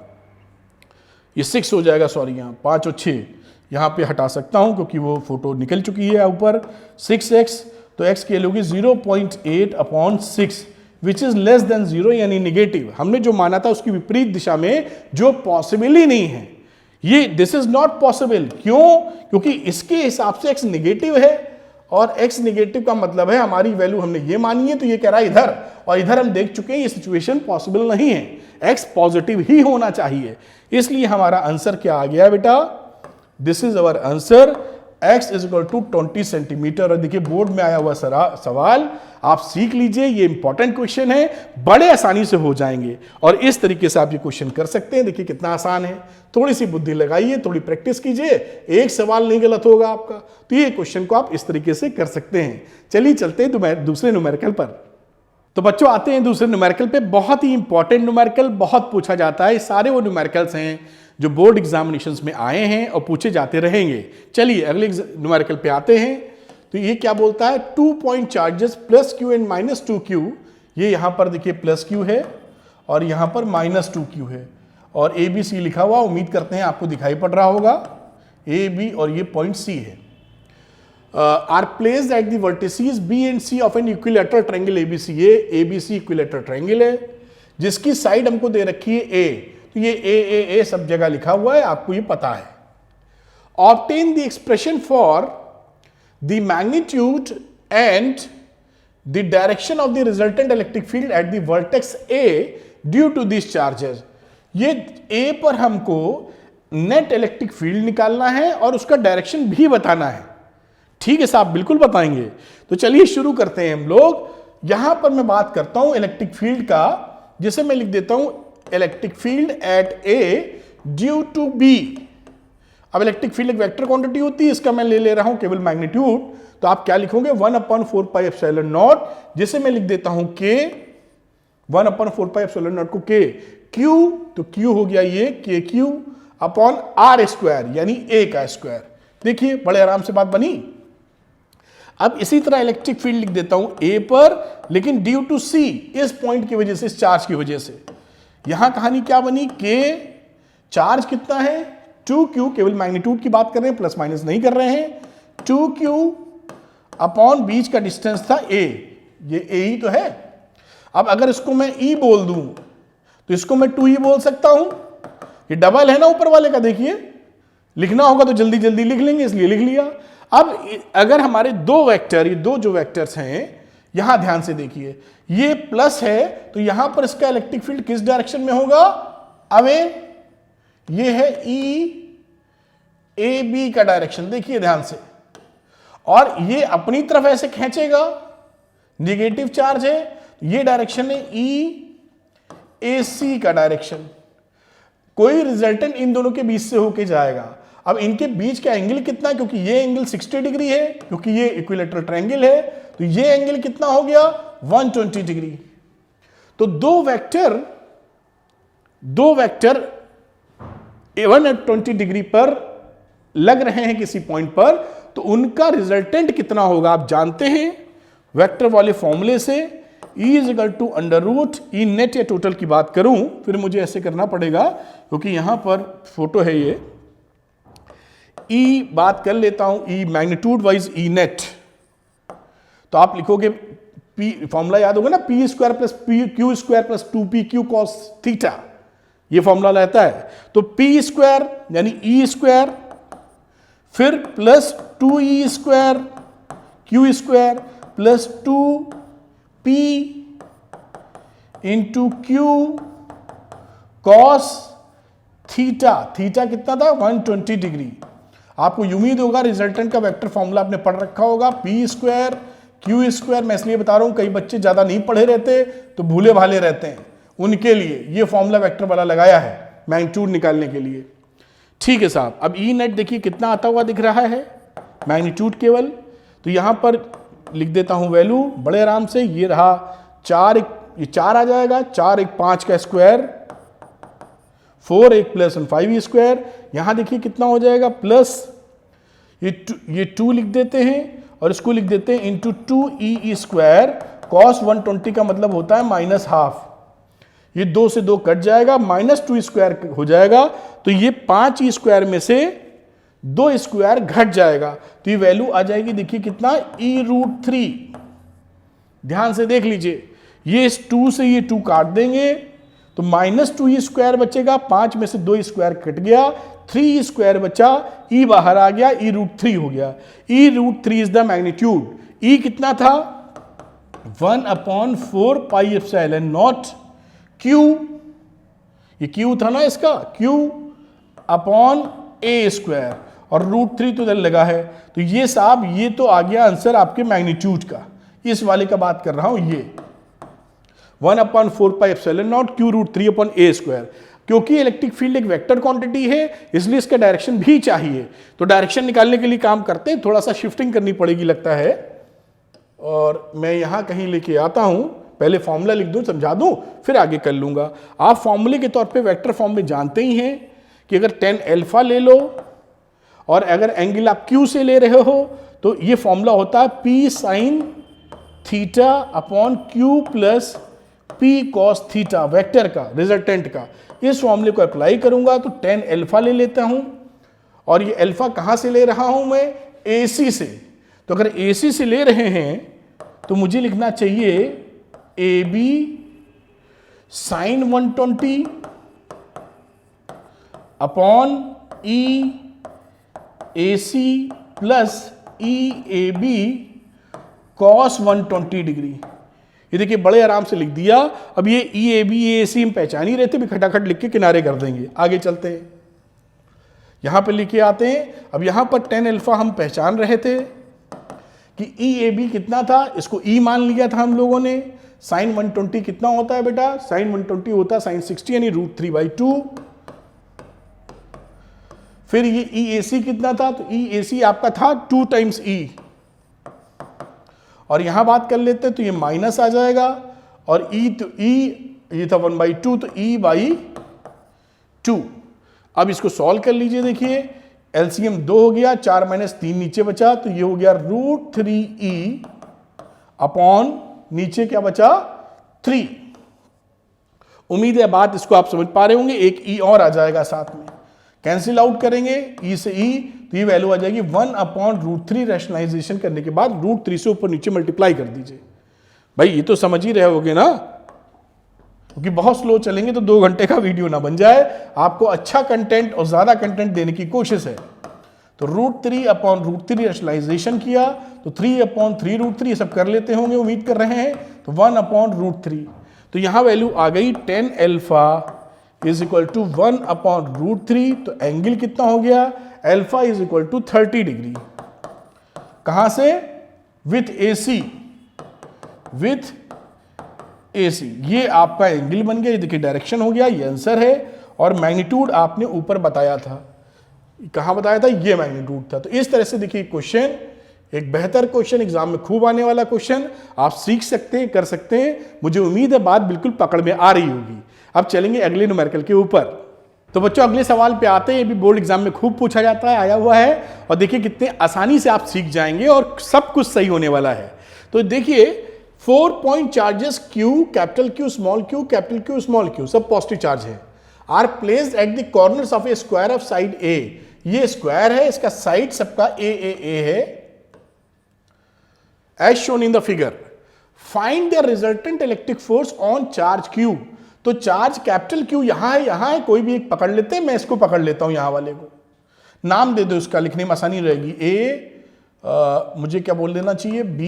ये 6 हो जाएगा, सॉरी यहां 5 और 6 यहां पे हटा सकता हूं क्योंकि वो फोटो निकल चुकी है ऊपर, 6x, तो x की वैल्यू होगी 0.8 upon 6 which is less than 0, यानी निगेटिव। हमने जो माना था उसकी विपरीत दिशा में, जो पॉसिबल ही नहीं है, ये दिस इज नॉट पॉसिबल। क्यों? क्योंकि इसके हिसाब से x निगेटिव है, और x निगेटिव का मतलब है हमारी वैल्यू हमने ये मानी है, तो ये कह रहा है इधर, और इधर हम देख चुके हैं ये सिचुएशन पॉसिबल नहीं है, x पॉजिटिव ही होना चाहिए। इसलिए हमारा आंसर क्या आ गया बेटा, this is our answer, x is equal to 20 centimetre. और देखिए बोर्ड में आया हुआ सवाल आप सीख लीजिए, ये इंपॉर्टेंट क्वेश्चन है, बड़े आसानी से हो जाएंगे, और इस तरीके से आप ये क्वेश्चन कर सकते हैं। देखिए कितना आसान है, थोड़ी सी बुद्धि लगाइए, थोड़ी प्रैक्टिस कीजिए, एक सवाल नहीं गलत होगा आपका, तो ये क्वेश्चन को आप इस तरीके से कर सकते हैं। चलिए चलते हैं दूसरे न्यूमेरिकल पर। तो बच्चों आते हैं दूसरे न्यूमेरिकल पे, बहुत ही इंपॉर्टेंट न्यूमेरिकल, बहुत पूछा जाता है, सारे वो न्यूमेरिकल्स हैं जो बोर्ड एग्जामिनेशंस में आए हैं और पूछे जाते रहेंगे। चलिए अगले न्यूमेरिकल पे आते हैं। तो ये क्या बोलता है, 2 point charges +q and -2q ये यहां पर देखिए प्लस क्यू है और यहां पर -2q है और ए बी सी लिखा हुआ, उम्मीद करते हैं आपको दिखाई पड़ रहा होगा, ए बी और ये पॉइंट सी है। Are placed at the vertices B and C of an equilateral triangle ABC. ये एबीसी इक्विलैटरल ट्रायंगल है जिसकी साइड हमको दे रखी है ए, तो ये ए सब जगह लिखा हुआ है, आपको ये पता है। Obtain the expression for the magnitude and the direction of the resultant electric field at the vertex A due to this charges. ये ए पर हमको नेट इलेक्ट्रिक फील्ड निकालना है और उसका डायरेक्शन भी बताना है। ठीक है साहब, बिल्कुल बताएंगे। तो चलिए शुरू करते हैं हम लोग। यहां पर मैं बात करता हूं इलेक्ट्रिक फील्ड का, जिसे मैं लिख देता हूं electric field at A due to B. अब इलेक्ट्रिक फील्ड एक वेक्टर क्वांटिटी होती है, इसका मैं ले रहा हूं केवल मैग्नीट्यूड, तो आप क्या लिखोगे 1/4πε0, जिसे मैं लिख देता हूं k, 1/4πε0 को k, q तो q हो गया ये kq अपॉन r स्क्वायर यानी a का स्क्वायर। देखिए बड़े आराम से बात बनी। अब इसी तरह इलेक्ट्रिक फील्ड लिख देता हूं a पर, लेकिन ड्यू टू c, इस पॉइंट की वजह से, इस चार्ज की वजह से। यहां कहानी क्या बनी, k चार्ज कितना है 2q, केवल मैग्नीट्यूड की बात कर रहे हैं, प्लस माइनस नहीं कर रहे हैं, 2q अपॉन बीच का डिस्टेंस था a, ये a ही तो है। अब अगर इसको मैं e बोल दूं तो इसको मैं 2e बोल सकता हूं, ये डबल है ना ऊपर वाले का, देखिए लिखना होगा तो जल्दी जल्दी लिख लेंगे, इसलिए लिख लिया। अब अगर हमारे दो वेक्टर, ये दो जो वेक्टर्स हैं, यहां ध्यान से देखिए, ये प्लस है तो यहां पर इसका इलेक्ट्रिक फील्ड किस डायरेक्शन में होगा, अवे। ये है ई ए बी का डायरेक्शन, देखिए ध्यान से, और ये अपनी तरफ ऐसे खींचेगा, निगेटिव चार्ज है, ये डायरेक्शन है ई ए सी का डायरेक्शन। कोई रिजल्टेंट इन दोनों के बीच से होके जाएगा। अब इनके बीच का एंगल कितना है, क्योंकि ये एंगल 60 डिग्री है, क्योंकि ये इक्विलैटरल ट्रायंगल है, तो ये एंगल कितना हो गया 120 डिग्री। तो दो वेक्टर 120 डिग्री पर लग रहे हैं किसी पॉइंट पर, तो उनका रिजल्टेंट कितना होगा आप जानते हैं वेक्टर वाले फॉर्मूले से, E √E नेट या टोटल की बात करूं, फिर मुझे ऐसे करना पड़ेगा क्योंकि यहां पर फोटो है ये। E बात कर लेता हूं, E magnitude wise E net, तो आप लिखोगे P, फॉर्मूला याद होगा ना, P square plus Q square plus 2PQ cos theta, ये फॉर्मूला रहता है। तो P स्क्वायर यानी E स्क्वायर, फिर plus 2E square Q square plus 2P into Q cos theta, theta कितना था 120 डिग्री। आपको उम्मीद होगा रिजल्टेंट का वेक्टर फॉर्मूला आपने पढ़ रखा होगा, P स्क्वायर Q स्क्वायर। मैं इसलिए बता रहा हूं, कई बच्चे ज्यादा नहीं पढ़े रहते तो भूले भाले रहते हैं, उनके लिए ये फॉर्मूला वेक्टर वाला लगाया है मैग्नीट्यूड निकालने के लिए। ठीक है साहब, अब E नेट देखिए कितना आता हुआ दिख रहा है, मैग्नीट्यूड केवल, तो यहां पर लिख देता हूं वैल्यू बड़े आराम से, ये रहा 4, ये 4 आ जाएगा, 4 1 5 का स्क्वायर, 4 1 प्लस 5 स्क्वायर, यहां देखिए कितना हो जाएगा प्लस ये 2 लिख देते हैं और इसको लिख देते हैं इंटू 2E स्क्वायर cos 120 का मतलब होता है -12, ये 2 से 2 कट जाएगा, -2 स्क्वायर हो जाएगा, तो ये 5E स्क्वायर में से 2 स्क्वायर घट जाएगा, तो ये वैल्यू आ जाएगी, देखिए कितना E√3। ध्यान से देख लीजिए, ये इस 2 से ये 2 काट देंगे तो -2E स्क्वायर बचेगा, 5 में से 2 स्क्वायर कट गया, 3E स्क्वायर बचा, E बाहर आ गया, E√3 हो गया। E√3 is the magnitude. E कितना था 1/4πε0 Q, ये Q था ना इसका, Q अपॉन A स्क्वायर, और √3 तो इधर लगा है, तो ये साहब ये तो आ गया आंसर आपके मैग्नीट्यूड का, इस वाले का बात कर रहा हूं, ये 1/4πε0 Q√3 अपॉन A स्क्वायर। क्योंकि इलेक्ट्रिक फील्ड एक वेक्टर क्वांटिटी है, इसलिए इसका डायरेक्शन भी चाहिए, तो डायरेक्शन निकालने के लिए काम करते हैं, थोड़ा सा शिफ्टिंग करनी पड़ेगी लगता है, और मैं यहां कहीं लेके आता हूं, पहले फॉर्मूला लिख दूं, समझा दूं, फिर आगे कर लूंगा। आप फॉर्मूले के तौर पे वेक्टर फॉर्म में जानते ही हैं कि अगर tan अल्फा ले लो और अगर एंगल आप Q से ले रहे हो तो ये फॉर्मूला होता है P sin theta upon Q plus P cos theta, vector का रिजल्टेंट का। इस फॉर्मूले को अप्लाई करूंगा तो टेन अल्फा ले लेता हूं, और ये अल्फा कहां से ले रहा हूं मैं, AC से। तो अगर AC से ले रहे हैं तो मुझे लिखना चाहिए AB sine 120 upon EAC plus EAB cos 120 degree. ये देखिए बड़े आराम से लिख दिया। अब ये EAB EAC हम पहचान ही रहते, भी खटाखट लिख के किनारे कर देंगे। आगे चलते हैं, यहां पे लिखे आते हैं। अब यहां पर टेन अल्फा हम पहचान रहे थे कि EAB कितना था, इसको E मान लिया था हम लोगों ने। साइन 120 कितना होता है बेटा, साइन 120 होता है साइन 60 यानी √3/2। फिर ये EAC कितना था, तो EAC आपका था 2 टाइम्स E, और यहां बात कर लेते हैं तो ये माइनस आ जाएगा, और E तो E ये था 1/2 तो E/2। अब इसको सॉल्व कर लीजिए, देखिए एलसीएम 2 हो गया, 4 - 3 नीचे बचा, तो ये हो गया √3E अपॉन नीचे क्या बचा 3। उम्मीद है बात इसको आप समझ पा रहे होंगे। एक E और आ जाएगा साथ में, कैंसिल आउट करेंगे E से E, तो ये वैल्यू आ जाएगी 1/√3। रैशनलाइजेशन करने के बाद √3 से ऊपर नीचे मल्टीप्लाई कर दीजिए। भाई ये तो समझ ही रहे होगे ना, क्योंकि बहुत स्लो चलेंगे तो 2 घंटे का वीडियो ना बन जाए। आपको अच्छा कंटेंट और ज्यादा कंटेंट देने की कोशिश है। तो √3/√3 रैशनलाइजेशन किया तो 3/3√3 ये सब कर लेते होंगे, उम्मीद कर रहे हैं। तो 1/√3, तो यहां वैल्यू आ गई tan alpha is equal to 1/√3। तो एंगल कितना हो गया, alpha is equal to 30 degree. कहां से, विथ AC। ये आपका एंगल बन गया। ये देखिए डायरेक्शन हो गया, ये आंसर है। और मैग्नीट्यूड आपने ऊपर बताया था, कहां बताया था, ये मैग्नीट्यूड था। तो इस तरह से देखिए क्वेश्चन, एक बेहतर क्वेश्चन, एग्जाम में खूब आने वाला क्वेश्चन, आप सीख सकते हैं, कर सकते हैं। मुझे उम्मीद है बात बिल्कुल पकड़ में आ रही होगी। अब चलेंगे अगले न्यूमेरिकल के ऊपर। तो बच्चों अगले सवाल पे आते हैं। ये भी बोर्ड एग्जाम में खूब पूछा जाता है, आया हुआ है, और देखिए कितने आसानी से आप सीख जाएंगे और सब कुछ सही होने वाला है। तो देखिए 4 point charges Q, capital Q, small q, capital Q, small q, सब पॉजिटिव चार्ज है, are placed at the corners of a square of side A। ये स्क्वायर है, इसका साइड सबका A है, as shown in the figure. Find the resultant electric force on charge Q। तो चार्ज कैपिटल Q यहां है, कोई भी एक पकड़ लेते हैं, मैं इसको पकड़ लेता हूं, यहां वाले को नाम दे दो, इसका लिखने में आसानी रहेगी। मुझे क्या बोल देना चाहिए, B,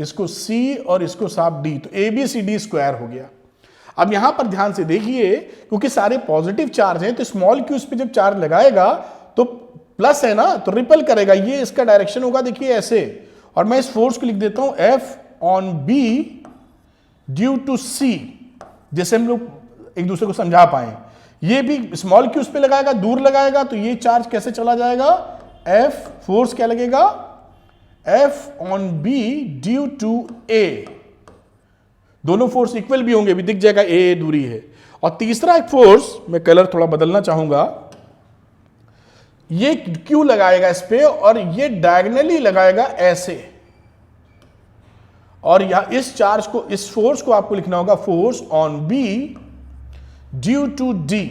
इसको C और इसको साफ D, तो ABCD स्क्वायर हो गया। अब यहां पर ध्यान से देखिए, क्योंकि सारे पॉजिटिव चार्ज हैं, तो स्मॉल q पे जब चार्ज लगाएगा तो प्लस है ना, तो रिपल करेगा, ये इसका डायरेक्शन होगा, देखिए ऐसे। और मैं इस फोर्स को लिख देता हूं F on B due to C, जैसे हम लोग एक दूसरे को समझा पाए। ये भी स्मॉल q पे लगाएगा, दूर लगाएगा, तो ये चार्ज कैसे चला जाएगा, F फोर्स क्या लगेगा, F on B due to A। दोनों फोर्स इक्वल भी होंगे, भी दिख जाएगा A दूरी है। और तीसरा एक फोर्स, मैं कलर थोड़ा बदलना चाहूंगा, ये Q लगाएगा इस पे, और ये डायगोनली लगाएगा ऐसे। और यहां इस चार्ज को, इस फोर्स को आपको लिखना होगा force on B due to D।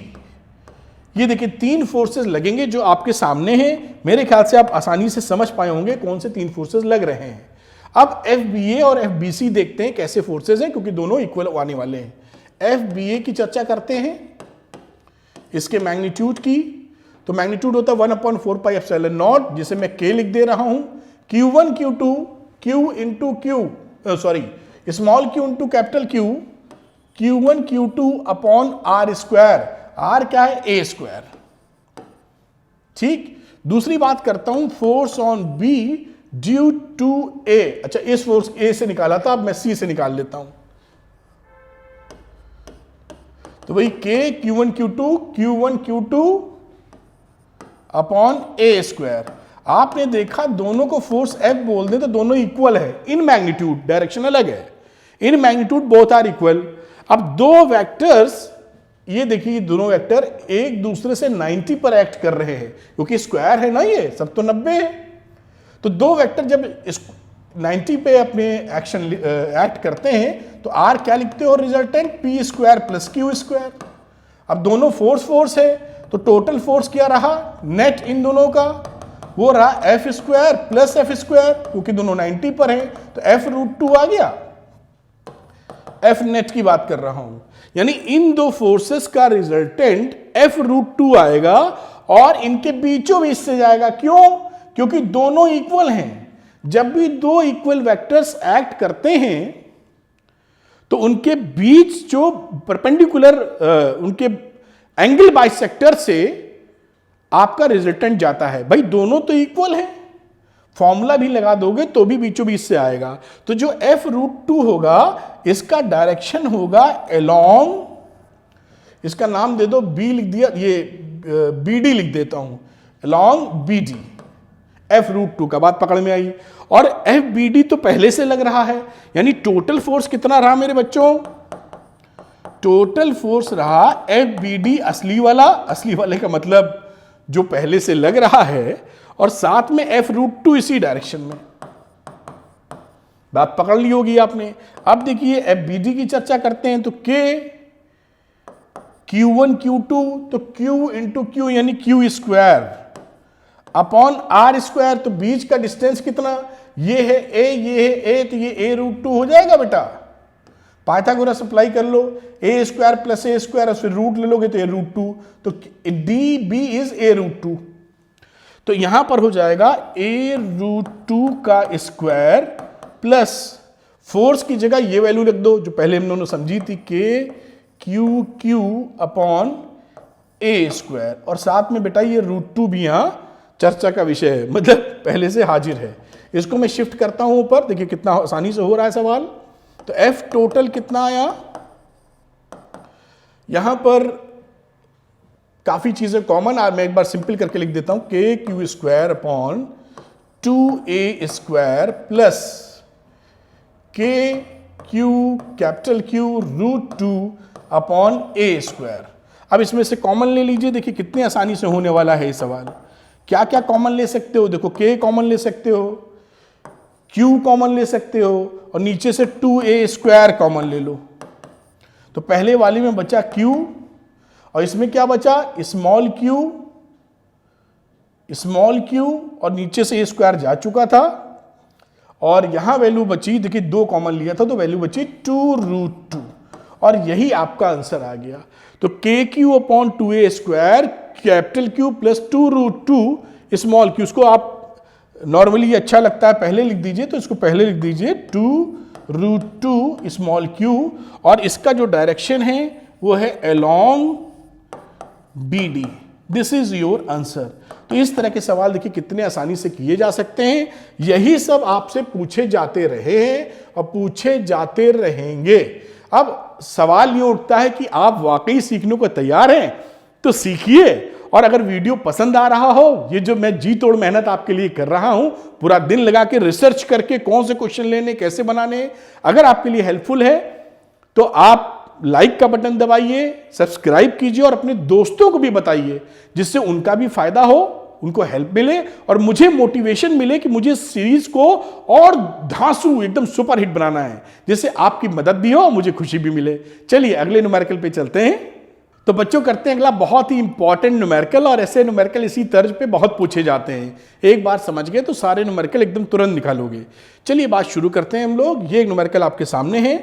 ये देखिए 3 फोर्सेस लगेंगे जो आपके सामने हैं। मेरे ख्याल से आप आसानी से समझ पाए होंगे कौन से 3 फोर्सेस लग रहे हैं। अब FBA और FBC देखते हैं कैसे फोर्सेस हैं, क्योंकि दोनों इक्वल आने वाले हैं। FBA की चर्चा करते हैं, इसके मैग्नीट्यूड की। तो मैग्नीट्यूड होता है 1/4πε0, जिसे मैं K लिख दे रहा हूं। Q1 Q2 Q into Q, sorry small q into capital Q, Q1 Q2 upon R square. R क्या है, A स्क्वायर। ठीक, दूसरी बात करता हूं, force on B due to A। अच्छा, इस फोर्स A से निकाला था, अब मैं C से निकाल लेता हूं। तो वही K Q1 Q2 upon A square. आपने देखा दोनों को फोर्स F बोल दे तो दोनों इक्वल है इन मैग्नीट्यूड, डायरेक्शन अलग है, in magnitude both are equal. अब दो वेक्टर्स, ये देखिए दोनों वेक्टर एक दूसरे से 90 पर एक्ट कर रहे हैं, क्योंकि स्क्वायर है ना, ये सब तो 90 है। तो दो वेक्टर जब 90 पे अपने एक्शन एक्ट करते हैं तो आर क्या लिखते हो resultant P square plus Q square. अब दोनों फोर्स है तो टोटल फोर्स क्या रहा नेट इन दोनों का वो रहा F square plus F square, क्योंकि दोनों 90 पर हैं तो एफ रूट 2 आ गया। एफ नेट की बात कर रहा हूं, यानी इन दो फोर्सेस का रिजल्टेंट एफ रूट 2 आएगा और इनके बीचों बीच से जाएगा। क्यों? क्योंकि दोनों इक्वल हैं। जब भी दो इक्वल वेक्टर्स एक्ट करते हैं तो उनके बीच जो परपेंडिकुलर उनके एंगल बाइसेक्टर से आपका रिजल्टेंट जाता है। भाई दोनों तो इक्वल हैं, फॉर्मूला भी लगा दोगे तो भी बीचों बीच से आएगा। तो जो एफ रूट 2 होगा इसका डायरेक्शन होगा अलोंग, इसका नाम दे दो बी लिख दिया, ये बी डी लिख देता हूं, along B D. F root 2 का बात पकड़ में आई। और एफ बी डी तो पहले से लग रहा है, यानी टोटल फोर्स कितना रहा मेरे बच्चों? टोटल फोर्स रहा एफ बी डी असली वाले का मतलब जो पहले से लग रहा है, और साथ में एफ रूट 2 इसी डायरेक्शन में। बात पकड़ ली होगी आपने। अब देखिए एफ बी डी की चर्चा करते हैं तो के Q1 Q2 तो Q इंटू क्यू यानी Q square upon R square, तो बीच का डिस्टेंस कितना? ये है ए, ये है ए, तो ये ए रूट 2 हो जाएगा बेटा। पाइथागोरस अप्लाई कर लो, ए स्क्वायर प्लस ए स्क्वायर और फिर रूट ले लोगे तो ए रूट 2, तो D B is A root 2। तो यहां पर हो जाएगा ए रूट 2 का स्क्वायर प्लस फोर्स की जगह ये वैल्यू रख दो जो पहले हम दोनों समझी थी, के Q Q upon A square, और साथ में बेटा ये रूट 2 भी यहां चर्चा का विषय है, मतलब पहले से हाजिर है। इसको मैं शिफ्ट करता हूं ऊपर, देखिए कितना आसानी से हो रहा है सवाल। तो एफ टोटल कितना आया? यहां पर काफी चीजें कॉमन आ, मैं एक बार सिंपल करके लिख देता हूं, K Q square upon 2a square plus K Q capital Q root 2 upon A square. अब इसमें से कॉमन ले लीजिए, देखिए कितनी आसानी से होने वाला है ये सवाल। क्या क्या कॉमन ले सकते हो? देखो के कॉमन ले सकते हो, क्यू कॉमन ले सकते हो, और नीचे से 2a स्क्वायर कॉमन ले लो। तो पहले वाली में बचा क्यू और इसमें क्या बचा? स्मॉल क्यू और नीचे से ए स्क्वायर जा चुका था, और यहां वैल्यू बची, देखिए 2 कॉमन लिया था तो वैल्यू बची 2 रूट 2, और यही आपका आंसर आ गया। तो K Q upon 2a square capital Q plus 2 root 2 small Q, उसको आप नॉर्मली अच्छा लगता है पहले लिख दीजिए, तो इसको पहले लिख दीजिए 2 रूट 2 स्मॉल क्यू, और इसका जो डायरेक्शन है वो है along B D. This is your answer. तो इस तरह के सवाल देखिए कितने आसानी से किए जा सकते हैं। यही सब आपसे पूछे जाते रहे हैं और पूछे जाते रहेंगे। अब सवाल ये उठता है कि आप वाकई सीखने को तैयार हैं तो सीखिए, और अगर वीडियो पसंद आ रहा हो, ये जो मैं जी तोड़ मेहनत आपके लिए कर रहा हूं, पूरा दिन लगा के रिसर्च करके कौन से क्वेश्चन लेने, कैसे बनाने, अगर आपके लिए हेल्पफुल है तो आप लाइक का बटन दबाइए, सब्सक्राइब कीजिए और अपने दोस्तों को भी बताइए, जिससे उनका भी फायदा हो, उनको हेल्प मिले और मुझे मोटिवेशन मिले कि मुझे सीरीज को और धांसू एकदम सुपर हिट बनाना है, जिससे आपकी मदद भी हो और मुझे खुशी भी मिले। चलिए अगले न्यूमेरिकल पे चलते हैं। तो बच्चों करते हैं अगला बहुत ही इंपॉर्टेंट न्यूमेरिकल, और ऐसे न्यूमेरिकल इसी तर्ज पे बहुत पूछे जाते हैं। एक बार समझ गए तो सारे न्यूमेरिकल एकदम तुरंत निकालोगे। चलिए बात शुरू करते हैं हम लोग। ये न्यूमेरिकल आपके सामने है।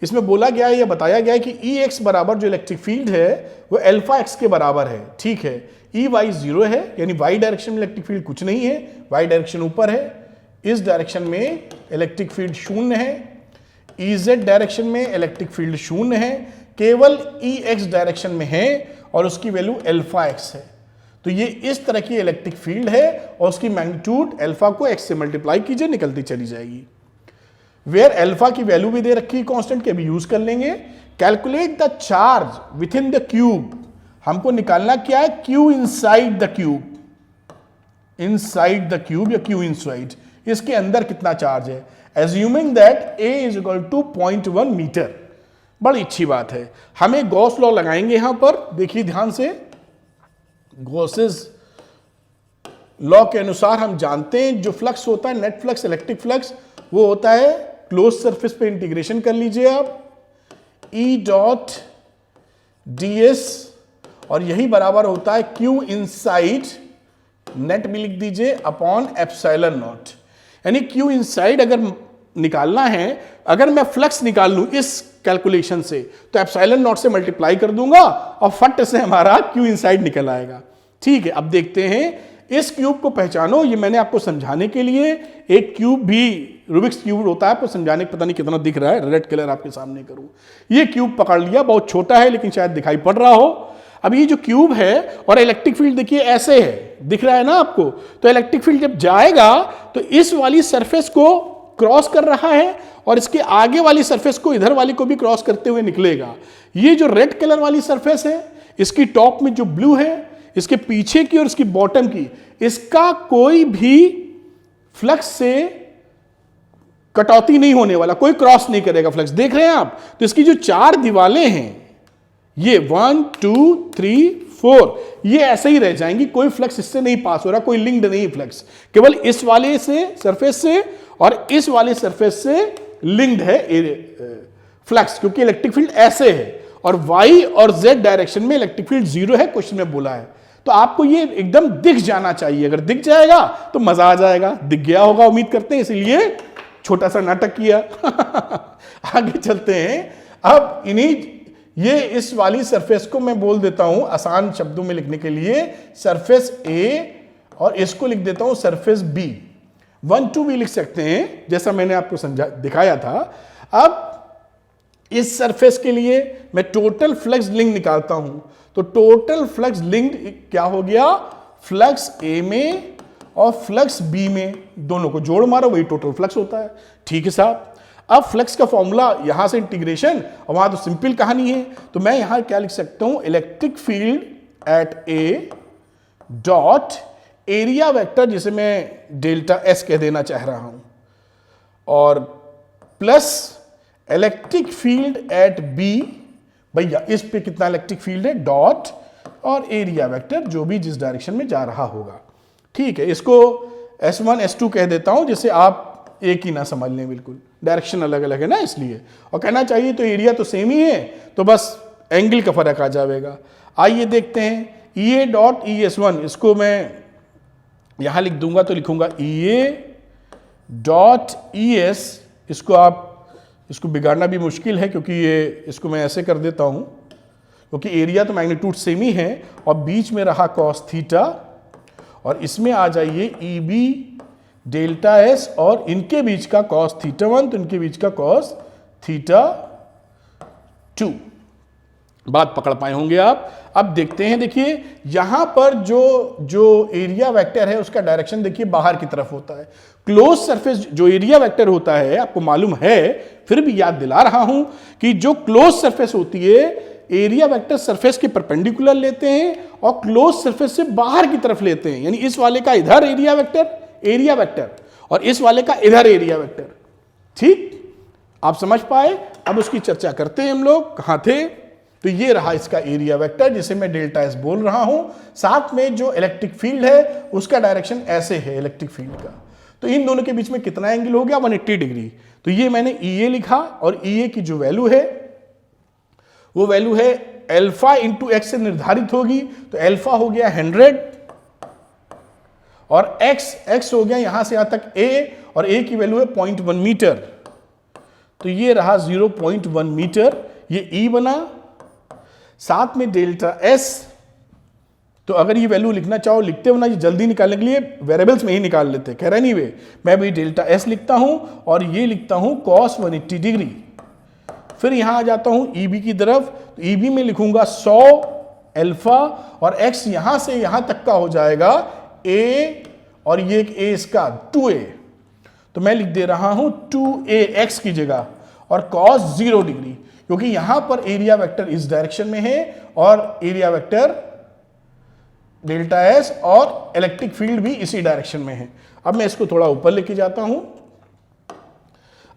इसमें बोला गया है, यह बताया गया है कि ई एक्स बराबर जो इलेक्ट्रिक फील्ड है वो अल्फा एक्स के बराबर है। ठीक है, ई वाई 0 है, यानी वाई डायरेक्शन में इलेक्ट्रिक फील्ड कुछ नहीं है, वाई डायरेक्शन ऊपर है। इस डायरेक्शन में इलेक्ट्रिक फील्ड 0 है, ई जेड डायरेक्शन में इलेक्ट्रिक फील्ड 0 है, केवल ई एक्स डायरेक्शन में है और उसकी वैल्यू अल्फा एक्स है। तो ये इस तरह की इलेक्ट्रिक फील्ड है और उसकी मैग्नीट्यूड अल्फा को एक्स से मल्टीप्लाई कीजिए, निकलती चली जाएगी। वेयर अल्फा की वैल्यू भी दे रखी है कांस्टेंट के, भी यूज कर लेंगे। Calculate the charge within the cube, हमको निकालना क्या है? Q inside the cube, inside the cube या क्यू इनसाइड, इसके अंदर कितना चार्ज है। Assuming that A is equal to 0.1 metre. बड़ी अच्छी बात है, हमें गॉस लॉ लगाएंगे यहां पर, देखिए ध्यान से, गॉसेस लॉ के अनुसार हम जानते हैं जो फ्लक्स होता है, नेट फ्लक्स, इलेक्ट्रिक फ्लक्स, वो होता है क्लोज सरफेस पे इंटीग्रेशन कर लीजिए आप, E डॉट ds, और यही बराबर होता है Q इनसाइड, नेट भी लिख दीजिए, अपॉन एप्सिलॉन नॉट। यानी Q इनसाइड अगर निकालना है, अगर मैं फ्लक्स निकाल लूं इस कैलकुलेशन से, तो एप्सिलॉन नॉट से मल्टीप्लाई कर दूंगा और फट से हमारा Q इनसाइड निकल आएगा। ठीक है, अब देखते हैं इस क्यूब को पहचानो। ये मैंने आपको समझाने के लिए एक क्यूब भी, रूबिक्स क्यूब होता है, आपको समझाने पता नहीं कितना दिख रहा है, रेड कलर आपके सामने करूं, ये क्यूब पकड़ लिया, बहुत छोटा है लेकिन शायद दिखाई पड़ रहा हो। अब ये जो क्यूब है और इलेक्ट्रिक फील्ड देखिए ऐसे है, दिख रहा है ना आपको, तो इलेक्ट्रिक फील्ड जब जाएगा तो इस वाली सरफेस को क्रॉस कर रहा है और इसके आगे वाली सरफेस को, इधर वाली को भी क्रॉस करते हुए निकलेगा। ये जो रेड कलर वाली सरफेस है, इसकी टॉप में जो ब्लू है, इसके पीछे की और इसकी बॉटम की, इसका कोई भी फ्लक्स से कटौती नहीं होने वाला, कोई क्रॉस नहीं करेगा फ्लक्स। देख रहे हैं आप, तो इसकी जो चार दीवारें हैं, ये 1 2 3 4, ये ऐसे ही रह जाएंगी, कोई फ्लक्स इससे नहीं पास हो रहा, कोई लिंक्ड नहीं फ्लक्स, केवल इस वाले से सरफेस से और इस वाले सरफेस से लिंक्ड है फ्लक्स, क्योंकि इलेक्ट्रिक फील्ड ऐसे है और y और z डायरेक्शन में इलेक्ट्रिक फील्ड 0 है, क्वेश्चन में बोला है। तो आपको ये एकदम दिख जाना चाहिए, अगर दिख जाएगा तो मजा आ जाएगा। दिख गया होगा उम्मीद करते हैं, इसीलिए छोटा सा नाटक किया। आगे चलते हैं। अब ये इस वाली सरफेस को मैं बोल देता हूं आसान शब्दों में लिखने के लिए सरफेस A, और इसको लिख देता हूं सरफेस B। 1 2 भी लिख सकते हैं जैसा मैंने आपको दिखाया था। अब इस सरफेस के लिए मैं टोटल फ्लक्स लिंक निकालता हूं, तो टोटल फ्लक्स लिंक क्या हो गया, फ्लक्स A में और फ्लक्स B में, दोनों को जोड़ मारो वही टोटल फ्लक्स होता है। ठीक है साहब। अब फ्लक्स का फॉर्मूला यहां से इंटीग्रेशन, और वहां तो सिंपल कहानी है, तो मैं यहां क्या लिख सकता हूं, electric field eight A dot area vector, जिसे मैं डेल्टा S कह देना चाह रहा हूं, और plus electric field eight B, भैया इस पे कितना इलेक्ट्रिक फील्ड है, डॉट, और एरिया वेक्टर जो भी जिस डायरेक्शन में जा रहा होगा। ठीक है, इसको S1 S2 कह देता हूं, जिसे आप एक ही ना समझ लें, बिल्कुल डायरेक्शन अलग अलग है ना इसलिए, और कहना चाहिए तो एरिया तो सेम ही है, तो बस एंगल का फर्क आ जाएगा। आइए देखते हैं EA डॉट ES1, इसको मैं यहां लिख दूंगा, तो लिखूंगा EA डॉट ES, इसको बिगाड़ना भी मुश्किल है क्योंकि इसको मैं ऐसे कर देता हूं, क्योंकि एरिया तो मैग्नीट्यूड सेम ही है, और बीच में रहा कॉस थीटा, और इसमें आ जाइए EB डेल्टा S, और इनके बीच का कॉस थीटा 1, तो इनके बीच का कॉस थीटा 2। बात पकड़ पाए होंगे आप। अब देखते हैं, देखिए यहां पर जो एरिया वेक्टर है उसका डायरेक्शन देखिए बाहर की तरफ होता है। क्लोज सरफेस जो एरिया वेक्टर होता है, आपको मालूम है, फिर भी याद दिला रहा हूं कि जो क्लोज सरफेस होती है, एरिया वेक्टर सरफेस के परपेंडिकुलर लेते हैं और क्लोज सरफेस से बाहर की तरफ लेते हैं। यानी इस वाले का इधर एरिया वेक्टर और इस वाले का इधर एरिया वेक्टर। ठीक, आप समझ पाए। अब उसकी चर्चा करते हैं हम लोग। कहां थे, तो ये रहा इसका एरिया वेक्टर, जिसे मैं डेल्टा S बोल रहा हूं। साथ में जो इलेक्ट्रिक फील्ड है उसका डायरेक्शन ऐसे है इलेक्ट्रिक फील्ड का, तो इन दोनों के बीच में कितना एंगल हो गया, 180 डिग्री। तो ये मैंने EA लिखा, और EA की जो वैल्यू है वो वैल्यू है अल्फा इंटू एक्स से निर्धारित होगी, तो अल्फा हो गया 100, और x हो गया यहां से यहां तक A, और A की वैल्यू है 0.1 मीटर, तो ये रहा 0.1 मीटर, ये E बना। साथ में डेल्टा S, तो अगर ये वैल्यू लिखना चाहो लिखते हो ना, ये जल्दी निकालने के लिए वेरिएबल्स में ही निकाल लेते, कह रहे नहीं वे, मैं भी डेल्टा S लिखता हूं और ये लिखता हूं cos 180 डिग्री। फिर यहां आ जाता हूं EB की तरफ, तो EB में लिखूंगा 100 अल्फा, और x यहां से यहां तक का हो जाएगा A, और ये एक A इसका 2A, तो मैं लिख दे रहा हूं 2AX की जगह, और cos 0 डिग्री, क्योंकि यहां पर एरिया वेक्टर इस डायरेक्शन में है और एरिया वेक्टर डेल्टा S और इलेक्ट्रिक फील्ड भी इसी डायरेक्शन में है। अब मैं इसको थोड़ा ऊपर लेके जाता हूं।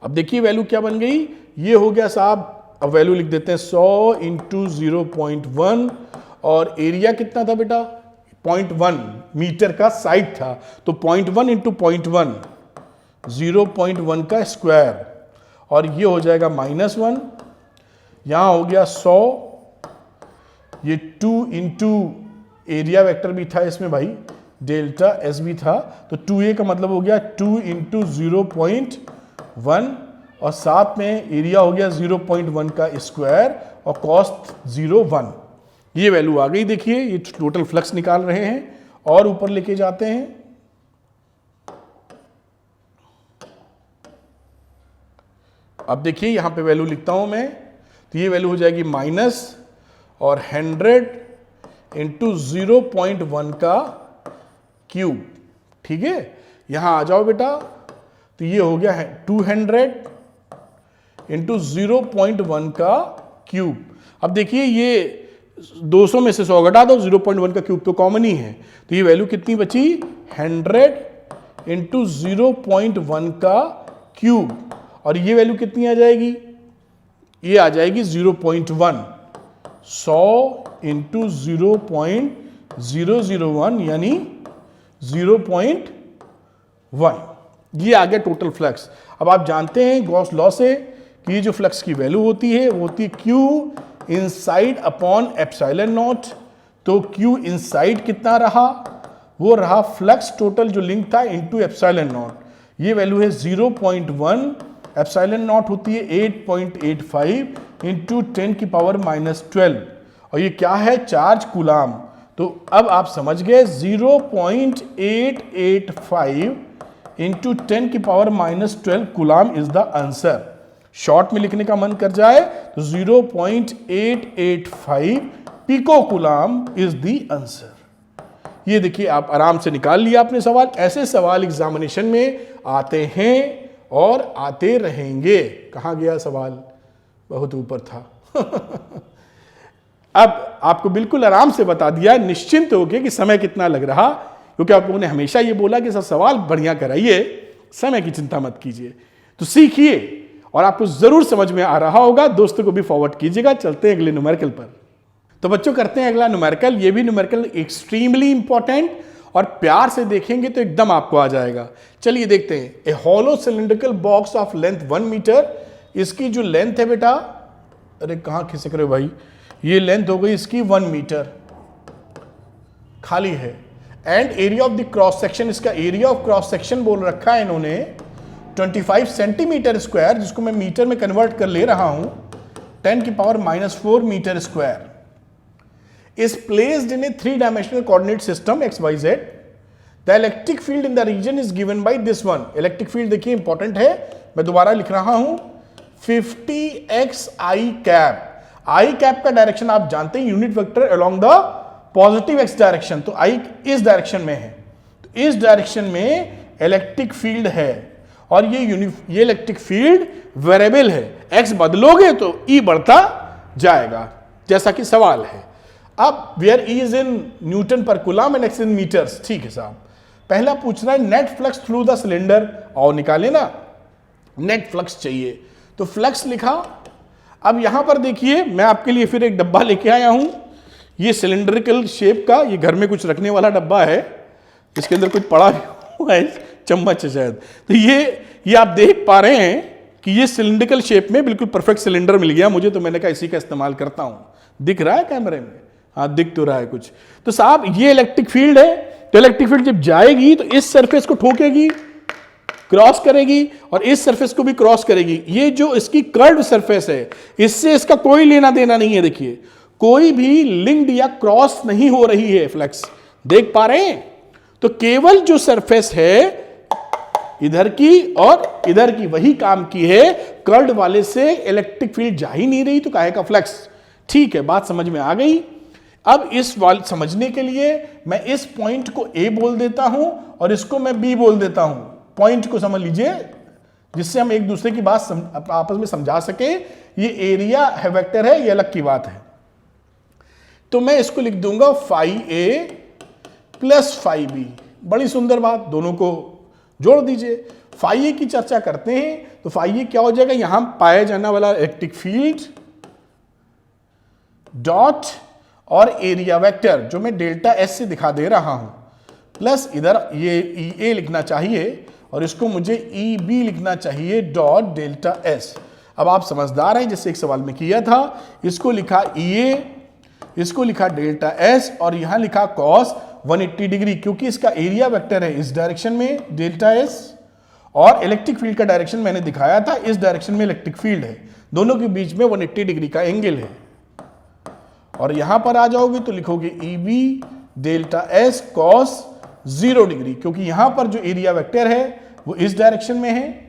अब देखिए वैल्यू क्या बन गई, ये हो गया साहब, अब वैल्यू लिख देते हैं 100 इंटू 0.1, और एरिया कितना था बेटा 0.1, मीटर का साइड था, तो 0.1 इंटू 0.1 0.1 का स्क्वायर, और ये हो जाएगा -1, यहां हो गया 100, ये 2 इंटू एरिया वेक्टर भी था इसमें भाई, डेल्टा एस भी था, तो 2a का मतलब हो गया 2 इंटू 0.1, और साथ में एरिया हो गया 0.1 का स्क्वायर, और कॉस्ट 0.1, ये वैल्यू आ गई। देखिए ये टोटल फ्लक्स निकाल रहे हैं, और ऊपर लेके जाते हैं, अब देखिए यहां पे वैल्यू लिखता हूं मैं, तो ये वैल्यू हो जाएगी माइनस और 100 इंटू 0.1 का क्यूब, ठीक है। यहां आ जाओ बेटा, तो ये हो गया 200 इंटू 0.1 का क्यूब। अब देखिए ये 200 में से 100 घटा दो, 0.1 का क्यूब तो कॉमन ही है, तो ये वैल्यू कितनी बची, 100 इंटू 0.1 का क्यूब, और ये वैल्यू कितनी आ जाएगी, ये आ जाएगी 0.1, 100 इंटू 0.001 यानी 0.1, ये आ गया टोटल फ्लक्स। अब आप जानते हैं गॉस लॉ से कि ये जो फ्लक्स की वैल्यू होती है वो होती है Q inside upon epsilon not, तो Q इनसाइड कितना रहा, वो रहा फ्लक्स टोटल जो लिंक था इनटू एप्सिलॉन नॉट, ये वैल्यू है 0.1, एप्सिलॉन नॉट होती है 8.85 इंटू 10 की पावर -12, और ये क्या है, चार्ज कूलाम। तो अब आप समझ गए 0.885 इंटू 10 की power -12 coulomb is the answer. Short में लिखने का मन कर जाए तो 0.885 pico coulomb is the answer. ये देखिए आप आराम से निकाल लिया आपने सवाल। ऐसे सवाल एग्जामिनेशन में आते हैं और आते रहेंगे। कहां गया सवाल, बहुत ऊपर था। अब आपको बिल्कुल आराम से बता दिया, निश्चिंत हो गए कि समय कितना लग रहा, क्योंकि आप लोगों ने हमेशा ये बोला कि सब सवाल बढ़िया कराइए, समय की चिंता मत कीजिए। तो सीखिए और आपको जरूर समझ में आ रहा होगा। दोस्तों को भी फॉरवर्ड कीजिएगा। चलते हैं अगले न्यूमेरिकल पर। तो बच्चों करते हैं अगला न्यूमेरिकल। ये भी न्यूमेरिकल एक्सट्रीमली इंपॉर्टेंट, और प्यार से देखेंगे तो एकदम आपको आ जाएगा। चलिए देखते हैं। A hollow cylindrical box of length 1 metre, इसकी जो लेंथ है बेटा, अरे कहां खिसक रहे हो भाई, ये लेंथ हो गई इसकी 1 मीटर, खाली है। And area of the cross section, इसका एरिया ऑफ क्रॉस सेक्शन बोल रखा है इन्होंने 25 सेंटीमीटर स्क्वायर, जिसको मैं मीटर में कन्वर्ट कर ले रहा हूं, 10 की power -4 metre square, is placed in a 3-dimensional coordinate system XYZ. The electric field in the region is given by this one. Electric field देखिए इंपॉर्टेंट है, मैं दोबारा लिख रहा हूं 50x I cap. I cap का डायरेक्शन आप जानते हैं, unit vector along the positive x direction, तो I इस डायरेक्शन में है, तो इस डायरेक्शन में इलेक्ट्रिक फील्ड है, और ये इलेक्ट्रिक फील्ड वेरिएबल है, x बदलोगे तो E बढ़ता जाएगा, जैसा कि सवाल है। अब where E is in newton पर coulomb and x in metres, ठीक है साहब। पहला पूछना है net flux through the cylinder, और निकाले ना, नेट फ्लक्स चाहिए, तो फ्लक्स लिखा। अब यहां पर देखिए मैं आपके लिए फिर एक डब्बा लेके आया हूं, ये सिलेंड्रिकल शेप का, ये घर में कुछ रखने वाला डब्बा है, इसके अंदर कुछ पड़ा हुआ है, चम्मच है शायद। तो ये आप देख पा रहे हैं कि ये सिलेंड्रिकल शेप में बिल्कुल परफेक्ट सिलेंडर मिल गया मुझे, तो मैंने कहा इसी का इस्तेमाल करता हूं। दिख रहा है कैमरे में, हाँ दिख तो रहा है कुछ। तो साहब ये इलेक्ट्रिक फील्ड है, तो इलेक्ट्रिक फील्ड जब जाएगी तो इस सरफेस को ठोकेगी, क्रॉस करेगी, और इस सरफेस को भी क्रॉस करेगी। ये जो इसकी कर्व सरफेस है, इससे इसका कोई लेना देना नहीं है। देखिए कोई भी लिंक्ड या क्रॉस नहीं हो रही है फ्लक्स, देख पा रहे हैं। तो केवल जो सरफेस है इधर की और इधर की, वही काम की है। कर्व वाले से इलेक्ट्रिक फील्ड जा ही नहीं रही, तो काहे का फ्लक्स। ठीक है, बात समझ में आ गई। अब इस वाल समझने के लिए मैं इस पॉइंट को A बोल देता हूं और इसको मैं B बोल देता हूं। पॉइंट को समझ लीजिए, जिससे हम एक दूसरे की बात आपस में समझा सके। ये एरिया है, वेक्टर है, ये अलग की बात है। तो मैं इसको लिख दूंगा phi A plus phi B। बड़ी सुंदर बात, दोनों को जोड़ दीजिए। phi A की चर्चा करते हैं, तो phi A क्या हो जाएगा, यहां पाया जाने वाला इलेक्ट्रिक फील्ड डॉट और एरिया वेक्टर, जो मैं डेल्टा S से दिखा दे रहा हूं, प्लस इधर ये ई ए लिखना चाहिए और इसको मुझे ई बी लिखना चाहिए डॉट डेल्टा एस। अब आप समझदार हैं, जैसे एक सवाल में किया था, इसको लिखा ई ए, इसको लिखा डेल्टा एस और यहां लिखा कॉस 180 डिग्री, क्योंकि इसका एरिया वेक्टर है इस डायरेक्शन में डेल्टा एस और इलेक्ट्रिक फील्ड का डायरेक्शन मैंने दिखाया था इस डायरेक्शन में इलेक्ट्रिक फील्ड है, दोनों के बीच में 180 डिग्री का एंगल है। और यहां पर आ जाओगे तो लिखोगे E B delta S cos 0 degree, क्योंकि यहां पर जो एरिया वेक्टर है वो इस डायरेक्शन में है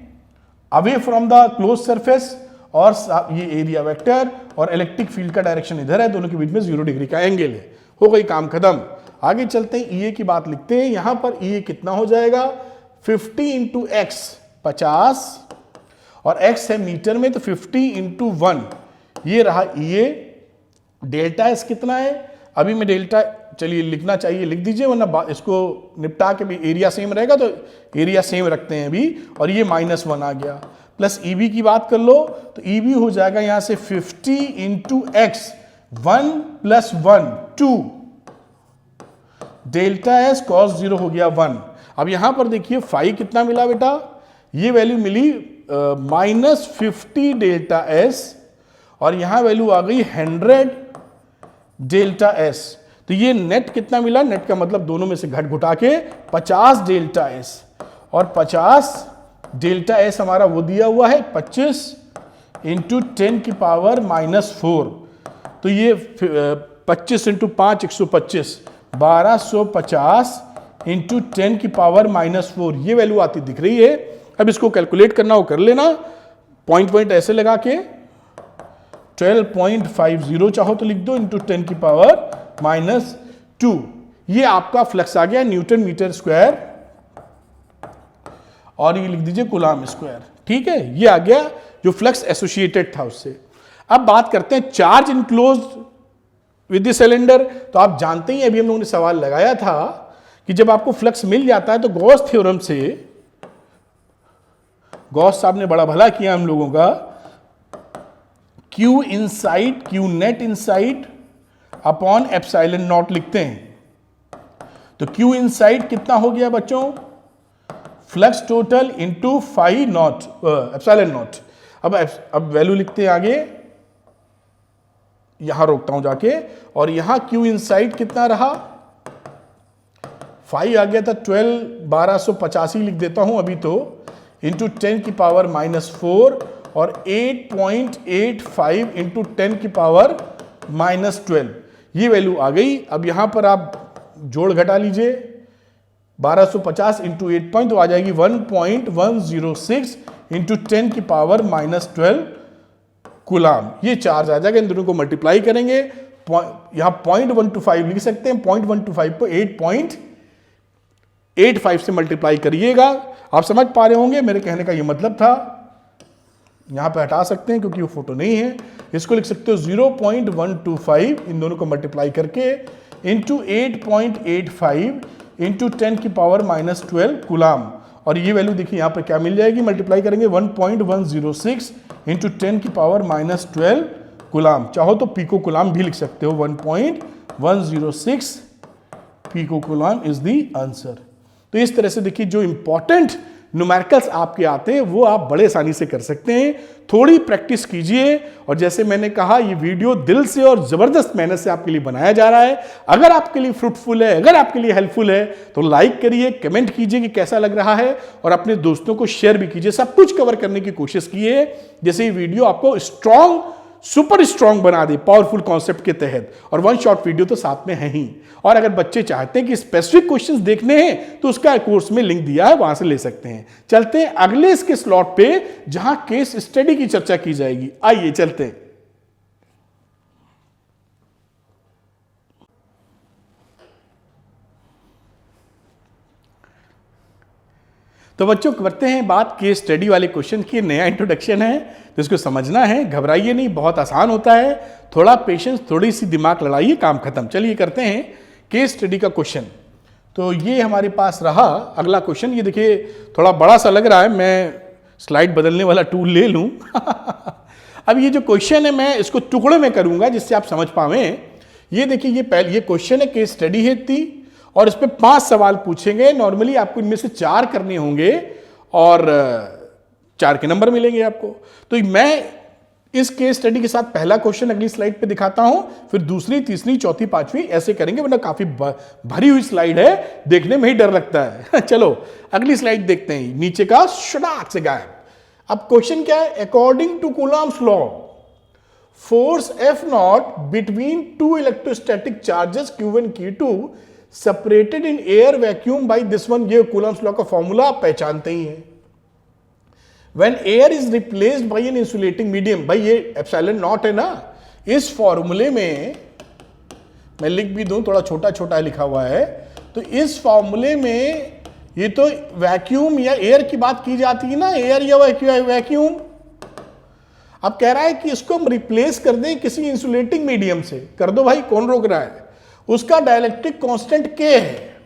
away from the close surface, और ये एरिया वेक्टर और इलेक्ट्रिक फील्ड का डायरेक्शन इधर है, दोनों के बीच में 0 डिग्री का एंगल है। हो गई काम खत्म। आगे चलते हैं, ई ए की बात लिखते हैं। यहां पर ई ए कितना हो जाएगा 50 इंटू एक्स 50 और x है मीटर में तो 50 इंटू 1 ये रहा ई ए। डेल्टा एस कितना है, अभी मैं डेल्टा चलिए लिखना चाहिए लिख दीजिए, वरना इसको निपटा के भी एरिया सेम रहेगा तो एरिया सेम रखते हैं अभी, और ये -1 आ गया। प्लस ई बी की बात कर लो तो ई बी हो जाएगा यहां से 50 into x 1 + 1 2 delta S cos 0 हो गया 1। अब यहां पर देखिए फाई कितना मिला बेटा, ये वैल्यू मिली -50 डेल्टा एस और यहां वैल्यू आ गई 100 डेल्टा एस। तो ये नेट कितना मिला, नेट का मतलब दोनों में से घट घुटा के 50 डेल्टा एस, और 50 डेल्टा एस हमारा वो दिया हुआ है 25 इंटू 10 की पावर -4। तो ये 25 इंटू 5 125 1250 इंटू 10 की पावर -4 ये वैल्यू आती दिख रही है। अब इसको कैलकुलेट करना हो कर लेना, पॉइंट ऐसे लगा के 12.50 चाहो तो लिख दो इंटू 10 की पावर -2। ये आपका फ्लक्स आ गया न्यूटन मीटर स्क्वायर और ये लिख दीजिए कूलाम स्क्वायर। ठीक है, ये आ गया जो फ्लक्स एसोसिएटेड था उससे। अब बात करते हैं charge enclosed with the cylinder. तो आप जानते ही अभी हम लोगों ने सवाल लगाया था कि जब आपको फ्लक्स मिल जाता है तो गॉस थ्योरम से, गॉस साहब ने बड़ा भला किया हम लोगों का, Q inside Q net inside upon epsilon naught लिखते हैं। तो Q इनसाइड कितना हो गया बच्चों, flux total into phi naught epsilon naught. अब वैल्यू लिखते हैं आगे, यहां रोकता हूं जाके, और यहां Q इनसाइड कितना रहा, फाई आ गया था 1250 लिख देता हूं अभी तो, इंटू 10 की पावर -4 और 8.85 इंटू 10 की पावर -12 ये वैल्यू आ गई। अब यहां पर आप जोड़ घटा लीजिए, 1250 इंटू 8 तो आ जाएगी 1.106 इंटू 10 की पावर -12 कूलाम। ये चार्ज आ जाएगा, इन दोनों को मल्टीप्लाई करेंगे, यहां 0.125 लिख सकते हैं, 0.125 को 8.85 से मल्टीप्लाई करिएगा। आप समझ पा रहे होंगे मेरे कहने का ये मतलब था। यहां पे हटा सकते हैं क्योंकि वो फोटो नहीं है, इसको लिख सकते हो 0.125 इन दोनों को मल्टीप्लाई करके इंटू 8.85 इंटू 10 की पावर -12 कूलाम। और ये वैल्यू देखिए यहां पर क्या मिल जाएगी, मल्टीप्लाई करेंगे 1.106 इंटू 10 की पावर -12 कूलाम। चाहो तो पीको कूलाम भी लिख सकते हो, 1.106 pico coulomb is the answer. तो इस तरह से देखिए जो इंपॉर्टेंट न्यूमेरिकल्स आपके आते हैं वो आप बड़े आसानी से कर सकते हैं। थोड़ी प्रैक्टिस कीजिए, और जैसे मैंने कहा ये वीडियो दिल से और जबरदस्त मेहनत से आपके लिए बनाया जा रहा है। अगर आपके लिए फ्रूटफुल है, अगर आपके लिए हेल्पफुल है तो लाइक करिए, कमेंट कीजिए कि कैसा लग रहा है, और अपने दोस्तों को शेयर भी कीजिए। सब कुछ कवर करने की कोशिश कीजिए जैसे ये वीडियो आपको स्ट्रॉन्ग, सुपर स्ट्रॉन्ग बना दे पावरफुल कॉन्सेप्ट के तहत। और वन शॉट वीडियो तो साथ में है ही। और अगर बच्चे चाहते हैं कि स्पेसिफिक क्वेश्चंस देखने हैं तो उसका कोर्स में लिंक दिया है, वहां से ले सकते हैं। चलते हैं अगले इसके स्लॉट पे जहां केस स्टडी की चर्चा की जाएगी। आइए चलते हैं। तो बच्चों करते हैं बात केस स्टडी वाले क्वेश्चन की। नया इंट्रोडक्शन है तो इसको समझना है, घबराइए नहीं, बहुत आसान होता है। थोड़ा पेशेंस, थोड़ी सी दिमाग लड़ाइए, काम खत्म। चलिए करते हैं केस स्टडी का क्वेश्चन। तो ये हमारे पास रहा अगला क्वेश्चन। ये देखिए थोड़ा बड़ा सा लग रहा है, मैं स्लाइड बदलने वाला टूल ले लूं। अब ये जो क्वेश्चन है मैं इसको टुकड़े में करूंगा जिससे आप समझ पावें। ये देखिए ये क्वेश्चन है, केस स्टडी है इतनी, और इस पे 5 सवाल पूछेंगे। नॉर्मली आपको इनमें से 4 करने होंगे और 4 के नंबर मिलेंगे आपको। तो मैं इस केस स्टडी के साथ पहला क्वेश्चन अगली स्लाइड पे दिखाता हूं, फिर दूसरी, तीसरी, चौथी, पांचवी ऐसे करेंगे, वरना काफी भरी हुई स्लाइड है, देखने में ही डर लगता है। चलो अगली स्लाइड देखते हैं। नीचे का शटाक से गायब। अब क्वेश्चन क्या है? According to Coulomb's law, force F naught between two electrostatic charges Q1 Q2 separated in air vacuum by this one. ये कूलॉम्स लॉ का फॉर्मूला आप पहचानते ही हैं। When air is replaced by an insulating medium, भाई ये एप्सिलॉन नॉट है ना, इस फॉर्मूले में मैं लिख भी दूं, थोड़ा छोटा छोटा लिखा हुआ है, तो इस फॉर्मूले में ये तो वैक्यूम या एयर की बात की जाती है ना, एयर या वैक्यूम। अब कह रहा है कि इसको हम रिप्लेस कर दें किसी इंसुलेटिंग मीडियम से। कर दो भाई, कौन रोक रहा है? उसका डाइलेक्ट्रिक कांस्टेंट K है,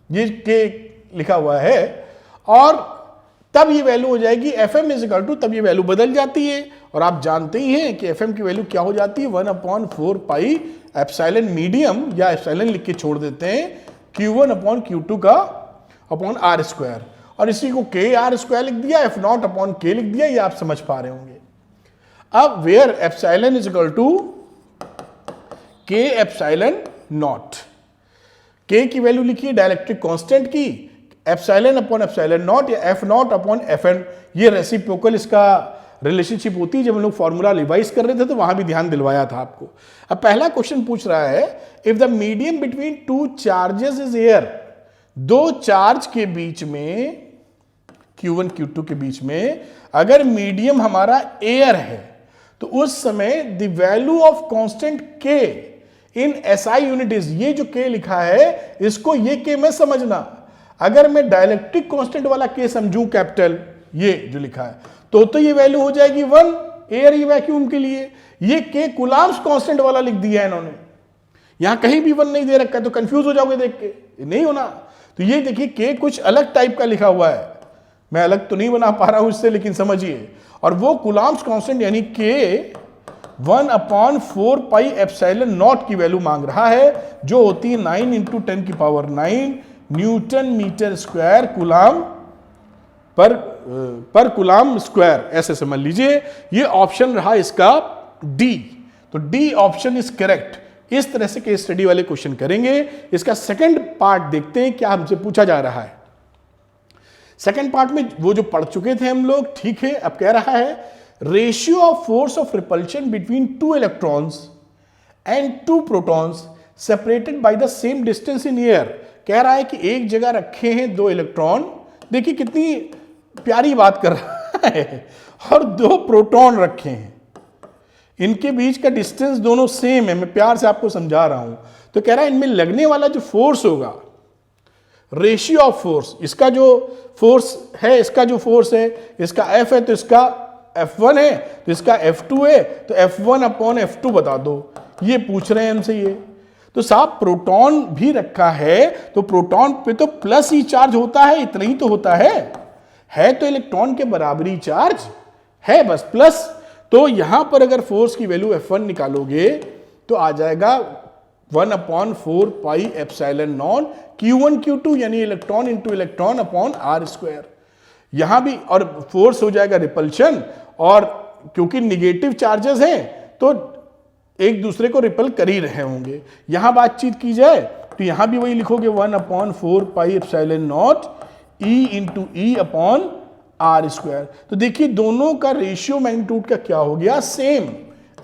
ये K लिखा हुआ है, और तब ये वैल्यू हो जाएगी Fm इजिकल टू, तब ये वैल्यू बदल जाती है, और आप जानते ही हैं कि Fm की वैल्यू क्या हो जाती है, 1/4 पाई एप्सिलॉन मीडियम, या एप्सिलॉन लिख के छोड़ देते हैं, Q1/Q2 का अपॉन R स्क्वायर, और इसी को KR² लिख दिया, F0/K लिख दिया। ये आप समझ पा रहे होंगे। अब where epsilon is equal to K epsilon naught, K की वैल्यू लिखिए डाइलेक्ट्रिक कांस्टेंट की, एप्सिलॉन/एप्सिलॉन नॉट या F0/Fn, ये रेसिप्रोकल इसका रिलेशनशिप होती है। जब हम लोग फॉर्मूला रिवाइज कर रहे थे तो वहां भी ध्यान दिलवाया था आपको। अब पहला क्वेश्चन पूछ रहा है, if the medium between two charges is air, दो चार्ज के बीच में, Q1 Q2 के बीच में अगर मीडियम हमारा एयर है, तो उस समय the value of constant K in SI unit is, ये जो K लिखा है इसको ये K में समझना। अगर मैं डाइलेक्ट्रिक कांस्टेंट वाला K समझूं कैपिटल, ये जो लिखा है, तो ये वैल्यू हो जाएगी 1 एयर या वैक्यूम के लिए। ये K कूलॉम्स कांस्टेंट वाला लिख दिया है इन्होंने, यहां कहीं भी 1 नहीं दे रखा है, तो कंफ्यूज हो जाओगे देख के, नहीं होना। तो ये देखिए K कुछ अलग टाइप का लिखा हुआ है, मैं अलग तो नहीं बना पा रहा हूं इससे, लेकिन समझिए। और वो कूलॉम्स कांस्टेंट यानी K 1/4 पाई एप्सिलॉन नॉट की वैल्यू मांग रहा है, जो होती है 9 × 10⁹ न्यूटन मीटर स्क्वायर कूलाम पर कूलाम स्क्वायर, ऐसे समझ लीजिए। ये ऑप्शन रहा इसका डी, तो डी ऑप्शन इज करेक्ट। इस तरह से केस स्टडी वाले क्वेश्चन करेंगे। इसका सेकंड पार्ट देखते हैं क्या हमसे पूछा जा रहा है। सेकंड पार्ट में वो जो पढ़ चुके थे हम लोग, ठीक है। अब कह रहा है ratio of force of repulsion between two electrons and two protons separated by the same distance in air. कह रहा है कि एक जगह रखे हैं 2 इलेक्ट्रॉन, देखिए कितनी प्यारी बात कर रहा है, और 2 प्रोटॉन रखे हैं, इनके बीच का डिस्टेंस दोनों सेम है। मैं प्यार से आपको समझा रहा हूं। तो कह रहा है इनमें लगने वाला जो फोर्स होगा, रेशियो ऑफ फोर्स, इसका जो फोर्स है, इसका जो फोर्स है, इसका F है तो इसका F1 है, तो इसका F2 है, तो F1/F2 बता दो। ये पूछ रहे हैं हमसे ये। तो साहब प्रोटॉन भी रखा है, तो प्रोटॉन पे तो प्लस ही चार्ज होता है, इतना ही तो होता है तो इलेक्ट्रॉन के बराबरी चार्ज है, बस प्लस। तो यहां पर अगर फोर्स की वैल्यू F1 निकालोगे तो आ जाएगा 1/4 pi epsilon naught Q1 Q2 यानी electron into electron upon R square. यहां भी और फोर्स हो जाएगा रिपल्शन, और क्योंकि निगेटिव चार्जेस हैं तो एक दूसरे को रिपल कर ही रहे होंगे। यहां बातचीत की जाए तो यहां भी वही लिखोगे 1/4 pi epsilon not E into E upon R square. तो देखिए दोनों का रेशियो मैग्नीट्यूड का क्या हो गया, सेम।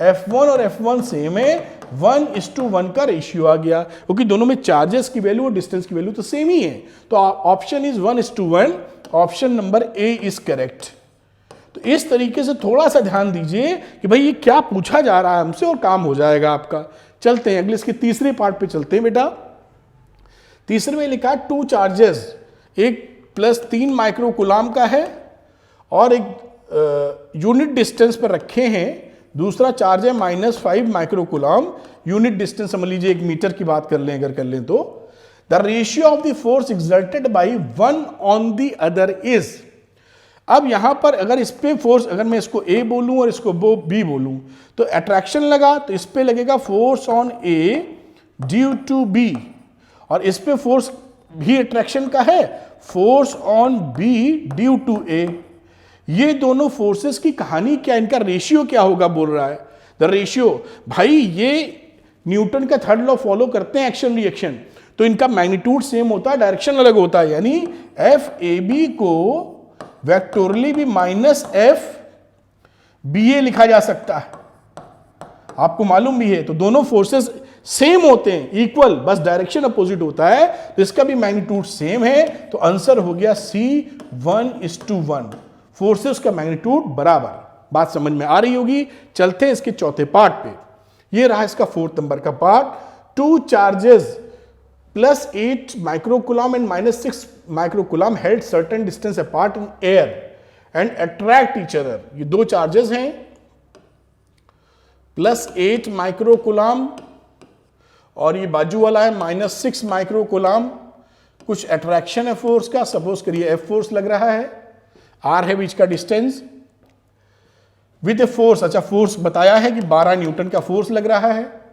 F1 और F1 सेम है, 1:1 का रेशियो आ गया, क्योंकि दोनों में चार्जेस की वैल्यू और डिस्टेंस की वैल्यू तो सेम ही है। तो option is 1:1, option number A is correct. तो इस तरीके से थोड़ा सा ध्यान दीजिए कि भाई ये क्या पूछा जा रहा है हमसे, और काम हो जाएगा आपका। चलते हैं अगले, इसके तीसरे पार्ट पे चलते हैं बेटा। तीसरे में लिखा 2 चार्जेस, एक +3 माइक्रो कूलाम का है और एक यूनिट डिस्टेंस पर रखे हैं। दूसरा चार्ज है -5 माइक्रो कूलाम, यूनिट डिस्टेंस समझ लीजिए 1 मीटर की बात कर लें अगर कर लें तो। The ratio of the force exerted by one on the other is. अब यहां पर अगर इस पे फोर्स, अगर मैं इसको A बोलूं और इसको B बोलूं, तो अट्रैक्शन लगा तो इस पे लगेगा force on A due to B, और इस पे फोर्स भी अट्रैक्शन का है, force on B due to A. ये दोनों फोर्सेस की कहानी क्या, इनका रेशियो क्या होगा बोल रहा है, द रेशियो। भाई ये न्यूटन का थर्ड लॉ फॉलो करते हैं, एक्शन रिएक्शन, तो इनका मैग्नीट्यूड सेम होता है, डायरेक्शन अलग होता है, यानी एफ ए बी को वेक्टोरली भी माइनस एफ बी ए लिखा जा सकता है, आपको मालूम भी है। तो दोनों फोर्सेस सेम होते हैं, इक्वल, बस डायरेक्शन अपोजिट होता है, तो इसका भी मैग्नीट्यूड सेम है, तो आंसर हो गया C1:1, फोर्सेस का मैग्नीट्यूड बराबर। बात समझ में आ रही होगी। चलते हैं इसके चौथे पार्ट पे। ये रहा इसका 4th नंबर का part. 2 charges +8 microcoulomb and -6 microcoulomb held certain distance apart in air and attract each other. ये 2 चार्जेस हैं, +8 माइक्रोकूलम और ये बाजू वाला है -6 माइक्रोकूलम। कुछ अट्रैक्शन है फोर्स का, सपोज करिए F फोर्स लग रहा है, R है बीच का डिस्टेंस विद ए फोर्स। अच्छा, फोर्स बताया है कि 12 न्यूटन का फोर्स लग रहा है।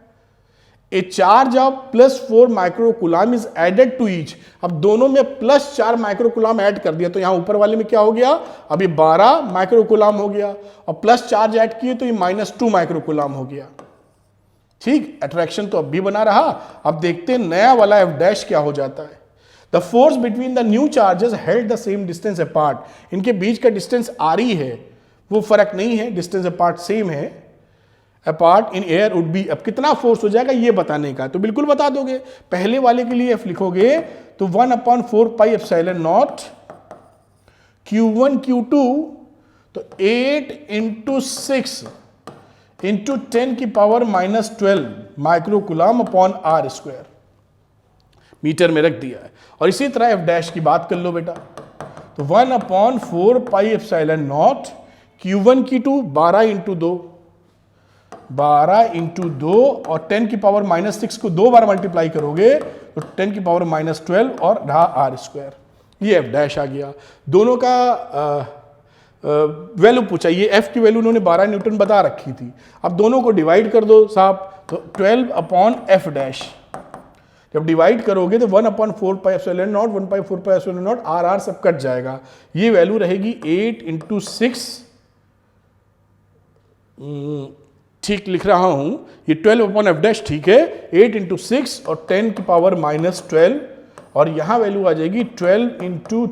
A charge of +4 microcoulomb is added to each. अब दोनों में +4 माइक्रोकूलम ऐड कर दिया, तो यहां ऊपर वाले में क्या हो गया, अभी 12 माइक्रोकूलम हो गया, और प्लस चार्ज ऐड किए तो ये -2 माइक्रोकूलम हो गया। ठीक, अट्रैक्शन तो अब भी बना रहा। अब देखते हैं नया वाला F' क्या हो जाता है। The force between the new charges held the same distance apart. इनके बीच का डिस्टेंस RE है, वो फर्क नहीं है, डिस्टेंस अपार्ट सेम है। Apart in air would be, अब कितना फोर्स हो जाएगा ये बताने का, तो बिल्कुल बता दोगे। पहले वाले के लिए F लिखोगे तो 1/4πε0 Q1 Q2, तो 8 × 6 × 10⁻⁻12 माइक्रोकूलम अपॉन R², मीटर में रख दिया है। और इसी तरह F' की बात कर लो बेटा, तो 1/4πε0 Q1 Q2 12 × 2, 12 × 2 और 10⁻⁻6 को 2 बार मल्टीप्लाई करोगे तो 10⁻⁻12 और रहा R²। ये F' आ गया। दोनों का वैल्यू पूछा, ये F की वैल्यू उन्होंने 12 न्यूटन बता रखी थी। अब दोनों को डिवाइड कर दो साहब, तो 12/F'। जब डिवाइड करोगे तो 1/4πε0 1/4πε0 R सब कट जाएगा। ये वैल्यू रहेगी 8 × 6, ठीक लिख रहा हूं, ये 12/F' ठीक है, 8 × 6 और 10⁻⁻12, और यहां वैल्यू आ जाएगी 12 × 2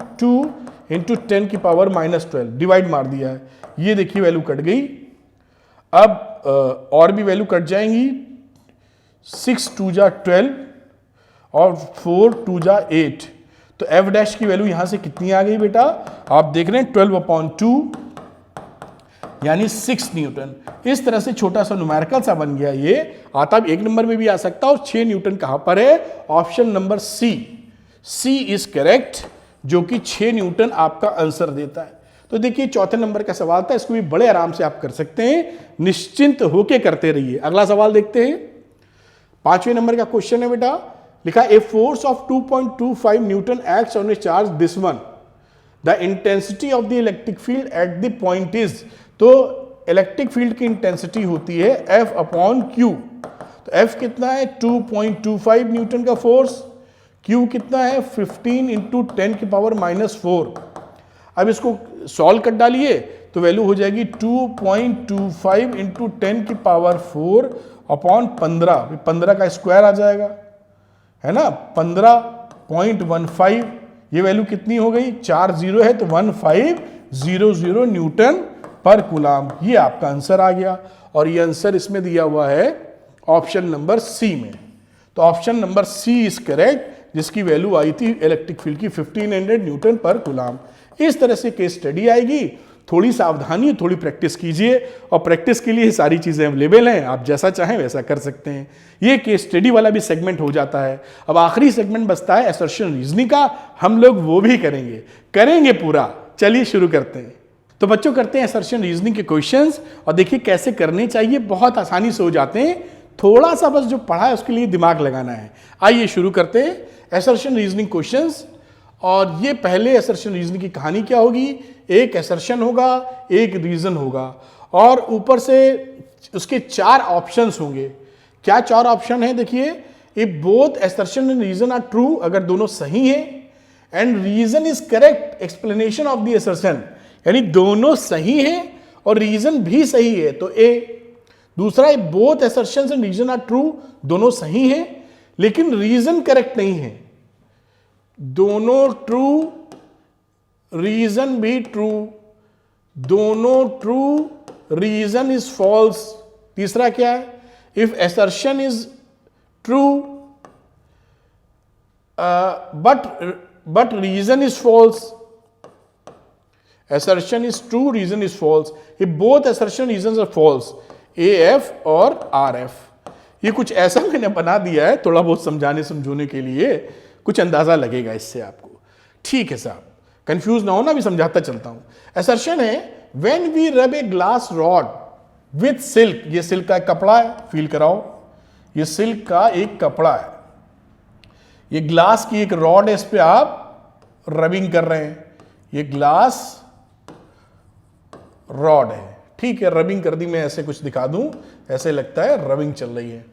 × 10⁻⁻12, डिवाइड मार दिया है। ये देखिए वैल्यू कट गई। अब और भी वैल्यू कट जाएंगी, 6 2 जा 12 और 4 2 जा 8, तो F' की वैल्यू यहां से कितनी आ गई बेटा, आप देख रहे हैं 12/2 यानी 6 न्यूटन। इस तरह से छोटा सा न्यूमेरिकल सा बन गया। ये आता 1 नंबर में भी आ सकता है। और 6 न्यूटन कहां पर है, option number C is correct, जो कि 6 न्यूटन आपका आंसर देता है। तो देखिए चौथे नंबर का सवाल था, इसको भी बड़े आराम से आप कर सकते हैं, निश्चिंत होके करते रहिए। अगला सवाल देखते हैं। 5वें नंबर का क्वेश्चन है बेटा, लिखा a force of 2.25 Newton acts on A charge this one, the intensity of the electric field at the point is. तो इलेक्ट्रिक फील्ड की इंटेंसिटी होती है F/Q। तो F कितना है, 2.25 न्यूटन का फोर्स, Q कितना है 15 × 10⁻⁻4। अब इसको सॉल्व कर डालिए तो वैल्यू हो जाएगी 2.25 × 10⁻4 अपॉन 15, 15 का स्क्वायर आ जाएगा, है ना, 15.15। ये वैल्यू कितनी हो गई, 4 0 है तो 1500 न्यूटन पर कूलम। ये आपका आंसर आ गया, और ये आंसर इसमें दिया हुआ है ऑप्शन नंबर सी में। तो option number C is correct, जिसकी वैल्यू आई थी इलेक्ट्रिक फील्ड की 1500 न्यूटन पर कूलम। इस तरह से केस स्टडी आएगी। थोड़ी सावधानी, थोड़ी प्रैक्टिस कीजिए, और प्रैक्टिस के लिए सारी चीजें अवेलेबल हैं, आप जैसा चाहें वैसा कर सकते हैं। ये केस स्टडी वाला भी सेगमेंट हो जाता है। अब आखिरी सेगमेंट बचता है असर्शन रीजनिंग का, हम लोग वो भी करेंगे पूरा। चलिए शुरू करते हैं। तो बच्चों करते हैं असर्शन रीजनिंग के क्वेश्चंस, और देखिए कैसे करने चाहिए, बहुत आसानी से हो जाते हैं। थोड़ा सा बस जो पढ़ा है उसके लिए दिमाग लगाना है। आइए शुरू करते हैं असर्शन रीजनिंग क्वेश्चंस। और ये पहले असर्शन रीजनिंग की कहानी क्या होगी, एक असर्शन होगा, एक रीजन होगा, और ऊपर से उसके 4 ऑप्शंस होंगे। क्या 4 ऑप्शन है, देखिए if both assertion and reason are true, अगर दोनों सही हैं, and reason is correct explanation of the assertion, यानी दोनों सही हैं और रीजन भी सही है, तो ए। दूसरा, if both assertions and reason are true, दोनों सही हैं लेकिन रीजन करेक्ट नहीं है, दोनों ट्रू, रीजन भी ट्रू, दोनों ट्रू, रीजन इज फॉल्स। तीसरा क्या है, if assertion is true but reason is false, assertion is true, reason is false. If both assertion reasons are false, AF और RF, ये कुछ ऐसा मैंने बना दिया है थोड़ा बहुत समझाने समझोने के लिए, कुछ अंदाजा लगेगा इससे आपको। ठीक है साहब, कंफ्यूज ना हो ना, अभी समझाता चलता हूं। assertion है when we rub a glass rod with silk, ये सिल्क का एक कपड़ा है, फील कराओ, ये सिल्क का एक कपड़ा है, ये ग्लास की एक रॉड है, इस पे आप रबिंग कर रहे हैं, ये ग्लास रॉड है, ठीक है, रबिंग कर दी, मैं ऐसे कुछ दिखा दूं, ऐसे लगता है रबिंग चल रही है,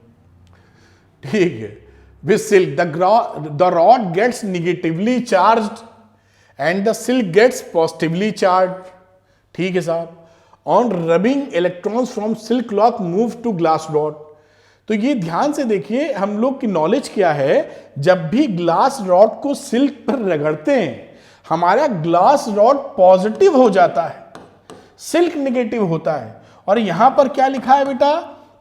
ठीक है। With silk the rod gets negatively charged and the silk gets positively charged, ठीक है साहब। On rubbing electrons from silk cloth move to glass rod. तो ये ध्यान से देखिए, हम लोग की नॉलेज क्या है, जब भी ग्लास रॉड को सिल्क पर रगड़ते हैं हमारा ग्लास रॉड पॉजिटिव हो जाता है, सिल्क नेगेटिव होता है। और यहां पर क्या लिखा है बेटा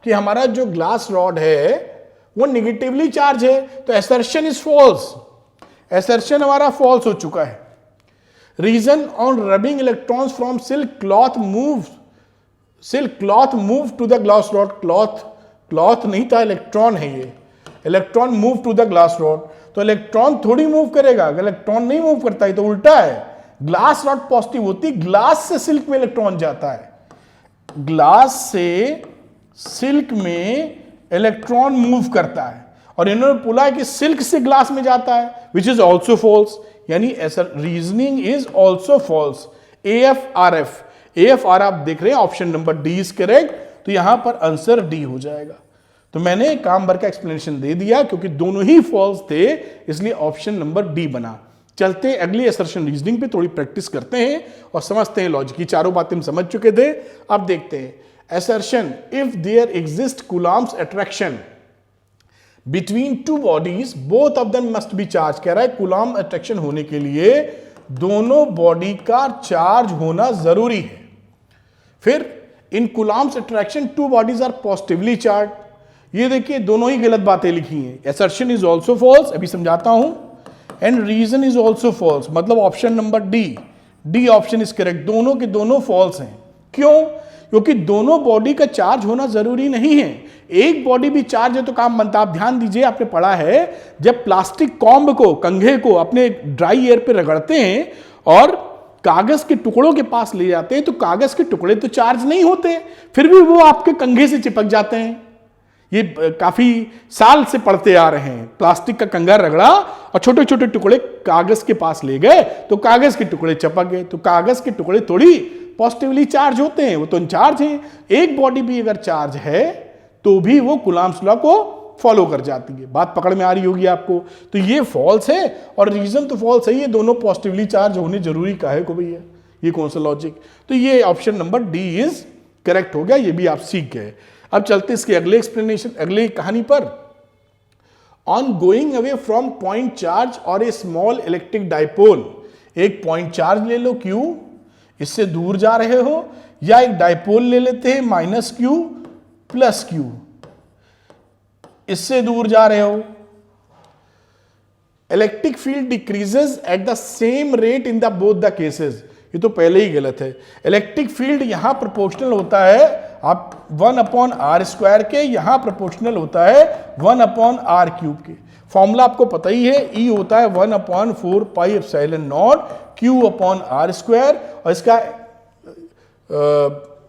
कि हमारा जो ग्लास रॉड है वो नेगेटिवली चार्ज है, तो असर्शन इज फॉल्स, असर्शन हमारा फॉल्स हो चुका है। Reason on rubbing electrons from silk cloth move to the glass rod, cloth नहीं था, इलेक्ट्रॉन है ये, electron move to the glass rod, तो इलेक्ट्रॉन थोड़ी मूव करेगा, अगर इलेक्ट्रॉन नहीं मूव करता है तो उल्टा है, ग्लास रॉड पॉजिटिव होती, ग्लास से सिल्क में इलेक्ट्रॉन जाता है, ग्लास से सिल्क में इलेक्ट्रॉन मूव करता है, और इन्होंने बोला कि सिल्क से ग्लास में जाता है, विच इज ऑल्सो फॉल्स, यानी ऐसा reasoning is also false. AF/RF आप देख रहे हैं, option number D is correct, तो यहां पर आंसर डी हो जाएगा। तो मैंने काम भर का एक्सप्लेनेशन दे दिया, क्योंकि दोनों ही फॉल्स थे, इसलिए ऑप्शन नंबर डी बना। चलते हैं अगली असर्शन रीजनिंग पे, थोड़ी प्रैक्टिस करते हैं और समझते हैं लॉजिक की। चारों बातें हम समझ चुके थे, अब देखते हैं assertion, if there exist Coulomb's attraction between two bodies both of them must be charge. कह रहा है कूलॉम अट्रैक्शन होने के लिए दोनों बॉडी का चार्ज होना जरूरी है। फिर in Coulomb's attraction two bodies are positively charge, ये देखिए दोनों ही गलत बातें लिखी हैं। असर्शन इज ऑल्सो फॉल्स, अभी समझाता हूं, and reason is also false, मतलब option number D option is correct, दोनों के दोनों फॉल्स हैं। क्यों? क्योंकि दोनों बॉडी का चार्ज होना जरूरी नहीं है, एक बॉडी भी चार्ज है तो काम बनता। आप ध्यान दीजिए, आपने पढ़ा है जब प्लास्टिक कॉम्ब को, कंघे को अपने ड्राई एयर पे रगड़ते हैं और कागज के टुकड़ों के पास ले जाते हैं, तो कागज के टुकड़े तो चार्ज नहीं होते, फिर भी वो आपके कंघे से चिपक जाते हैं। ये काफी साल से पढ़ते आ रहे हैं, प्लास्टिक का कंघा रगड़ा और छोटे छोटे टुकड़े कागज के पास ले गए तो कागज के टुकड़े चिपक गए, तो कागज के टुकड़े थोड़ी पॉजिटिवली चार्ज होते हैं, वो तो चार्ज हैं। एक बॉडी भी अगर चार्ज है तो भी वो कूलॉम्स लॉ को फॉलो कर जाती है। बात पकड़ में आ रही होगी आपको? तो ये फॉल्स है और रीजन तो फॉल्स है, ये दोनों पॉजिटिवली चार्ज होने जरूरी काहे को भैया, ये कौन सा लॉजिक? तो ये option number D is correct हो गया, ये भी आप सीख गए। अब चलते इसके अगले एक्सप्लेनेशन, अगले कहानी पर। On going away from point charge और ए स्मॉल इलेक्ट्रिक डाइपोल, एक पॉइंट चार्ज ले लो Q, इससे दूर जा रहे हो, या एक डाइपोल ले लेते हैं -Q + Q, इससे दूर जा रहे हो। Electric field decreases at the same rate in the both the cases, ये तो पहले ही गलत है। इलेक्ट्रिक फील्ड यहां प्रोपोर्शनल होता है आप 1/r² के, यहां प्रोपोर्शनल होता है 1/r³ के। फॉर्मूला आपको पता ही है, E होता है 1/4πε0 Q/r², और इसका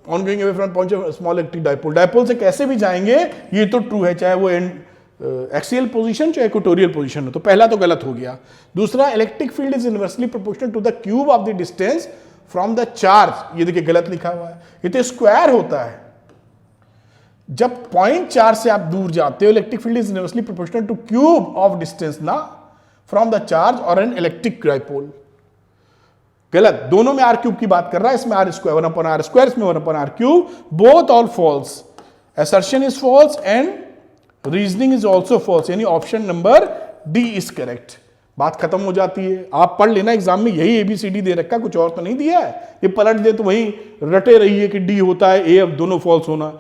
on going away from point small electric dipole, dipole से कैसे भी जाएंगे ये तो ट्रू है, चाहे वो एक्सियल पोजीशन चाहे इक्वेटोरियल पोजीशन हो, तो पहला तो गलत हो गया। दूसरा, electric field is inversely proportional to the cube of the distance from the charge, ये देखिए गलत लिखा हुआ है, ये तो स्क्वायर होता है। जब पॉइंट चार्ज से आप दूर जाते हो, electric field is inversely proportional two cube of distance ना फ्रॉम द चार्ज और एन इलेक्ट्रिक डाइपोल। गलत, दोनों में आर क्यूब की बात कर रहा है, इसमें आर स्क्वायर 1/r², इसमें 1/r³, both all false, assertion is false and reasoning is also false, यानी option number D is correct. बात खत्म हो जाती है। आप पढ़ लेना, एग्जाम में यही ABCD दे रखा, कुछ और तो नहीं दिया है, ये पलट दे तो वही रटे रही है कि डी होता है, ए अब दोनों फॉल्स होना।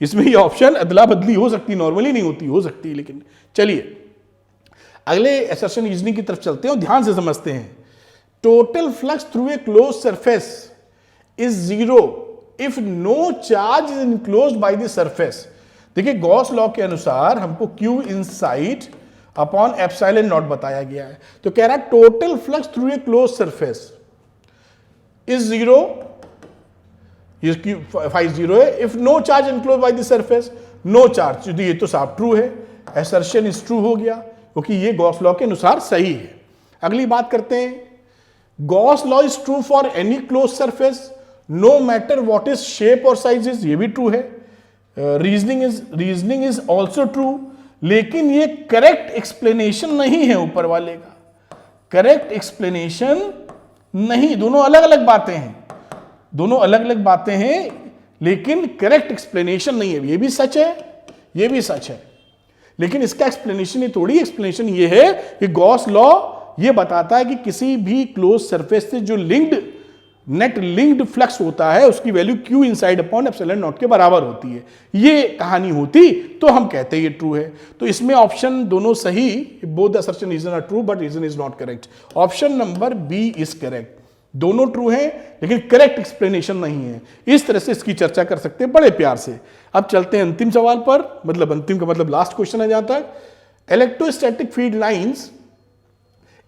इसमें ये ऑप्शन अदला बदली हो सकती, नॉर्मली नहीं होती, हो सकती है। लेकिन चलिए अगले असर्शन रीजनिंग की तरफ चलते हैं और ध्यान से समझते हैं। Total flux through a close surface is zero if no charge is enclosed by the surface. देखिए गॉस लॉ के अनुसार हमको Q inside upon epsilon naught बताया गया है, तो कह रहा है total flux through a close surface is zero, ये फाइव जीरो है, if no charge enclose by the surface, no charge, ये तो साफ ट्रू है, असर्शन इज ट्रू हो गया क्योंकि ये गॉस लॉ के अनुसार सही है। अगली बात करते हैं, Gauss law is true for any close surface no matter what is shape और साइज इज, ये भी ट्रू है। रीजनिंग इज ऑल्सो ट्रू, लेकिन ये करेक्ट एक्सप्लेनेशन नहीं है ऊपर वाले का, करेक्ट एक्सप्लेनेशन नहीं, दोनों अलग अलग बातें हैं, दोनों अलग अलग बातें हैं, लेकिन करेक्ट एक्सप्लेनेशन नहीं है। ये भी सच है, ये भी सच है, लेकिन इसका एक्सप्लेनेशन ये थोड़ी, एक्सप्लेनेशन ये है कि गॉस लॉ ये बताता है कि किसी भी क्लोज सरफेस से जो लिंक्ड नेट लिंक्ड फ्लक्स होता है उसकी value Q inside upon epsilon not के बराबर होती है। ये कहानी होती तो हम कहते हैं ये ट्रू है। तो इसमें ऑप्शन दोनों सही, both the assertion reason are true but reason is not correct. Option number B is correct, दोनों ट्रू हैं लेकिन करेक्ट एक्सप्लेनेशन नहीं है। इस तरह से इसकी चर्चा कर सकते हैं बड़े प्यार से। अब चलते हैं अंतिम सवाल पर, मतलब अंतिम का मतलब लास्ट क्वेश्चन है जहां तक। Electrostatic field lines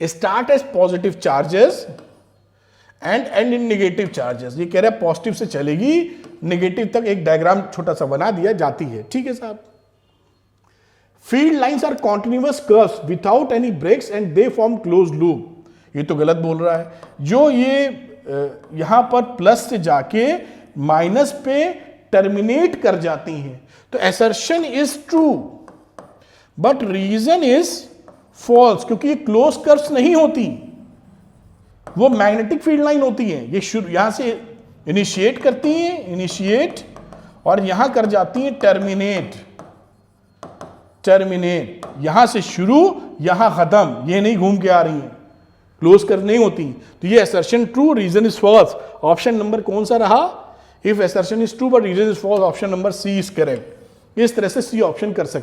start as positive charges and end in negative charges. ये कह रहा है पॉजिटिव से चलेगी नेगेटिव तक, एक डायग्राम छोटा सा बना दिया, जाती है, ठीक है साहब। Field lines are continuous curves without any breaks and they form close loop. ये तो गलत बोल रहा है, जो ये यहां पर प्लस से जाके माइनस पे टर्मिनेट कर जाती हैं, तो assertion is true but reason is false, क्योंकि ये क्लोज कर्व्स नहीं होती, वो मैग्नेटिक फील्ड लाइन होती है। ये शुरू यहां से इनिशिएट करती हैं, इनिशिएट, और यहां कर जाती हैं टर्मिनेट, टर्मिनेट, यहां से शुरू यहां खत्म, ये नहीं घूम के आ रही हैं, क्लोज कर नहीं होती। तो ये assertion true, reason is false. Option number कौन सा रहा? If assertion is true but reason is false, option number C is correct. इस तरह से सी ऑप्शन कर सकते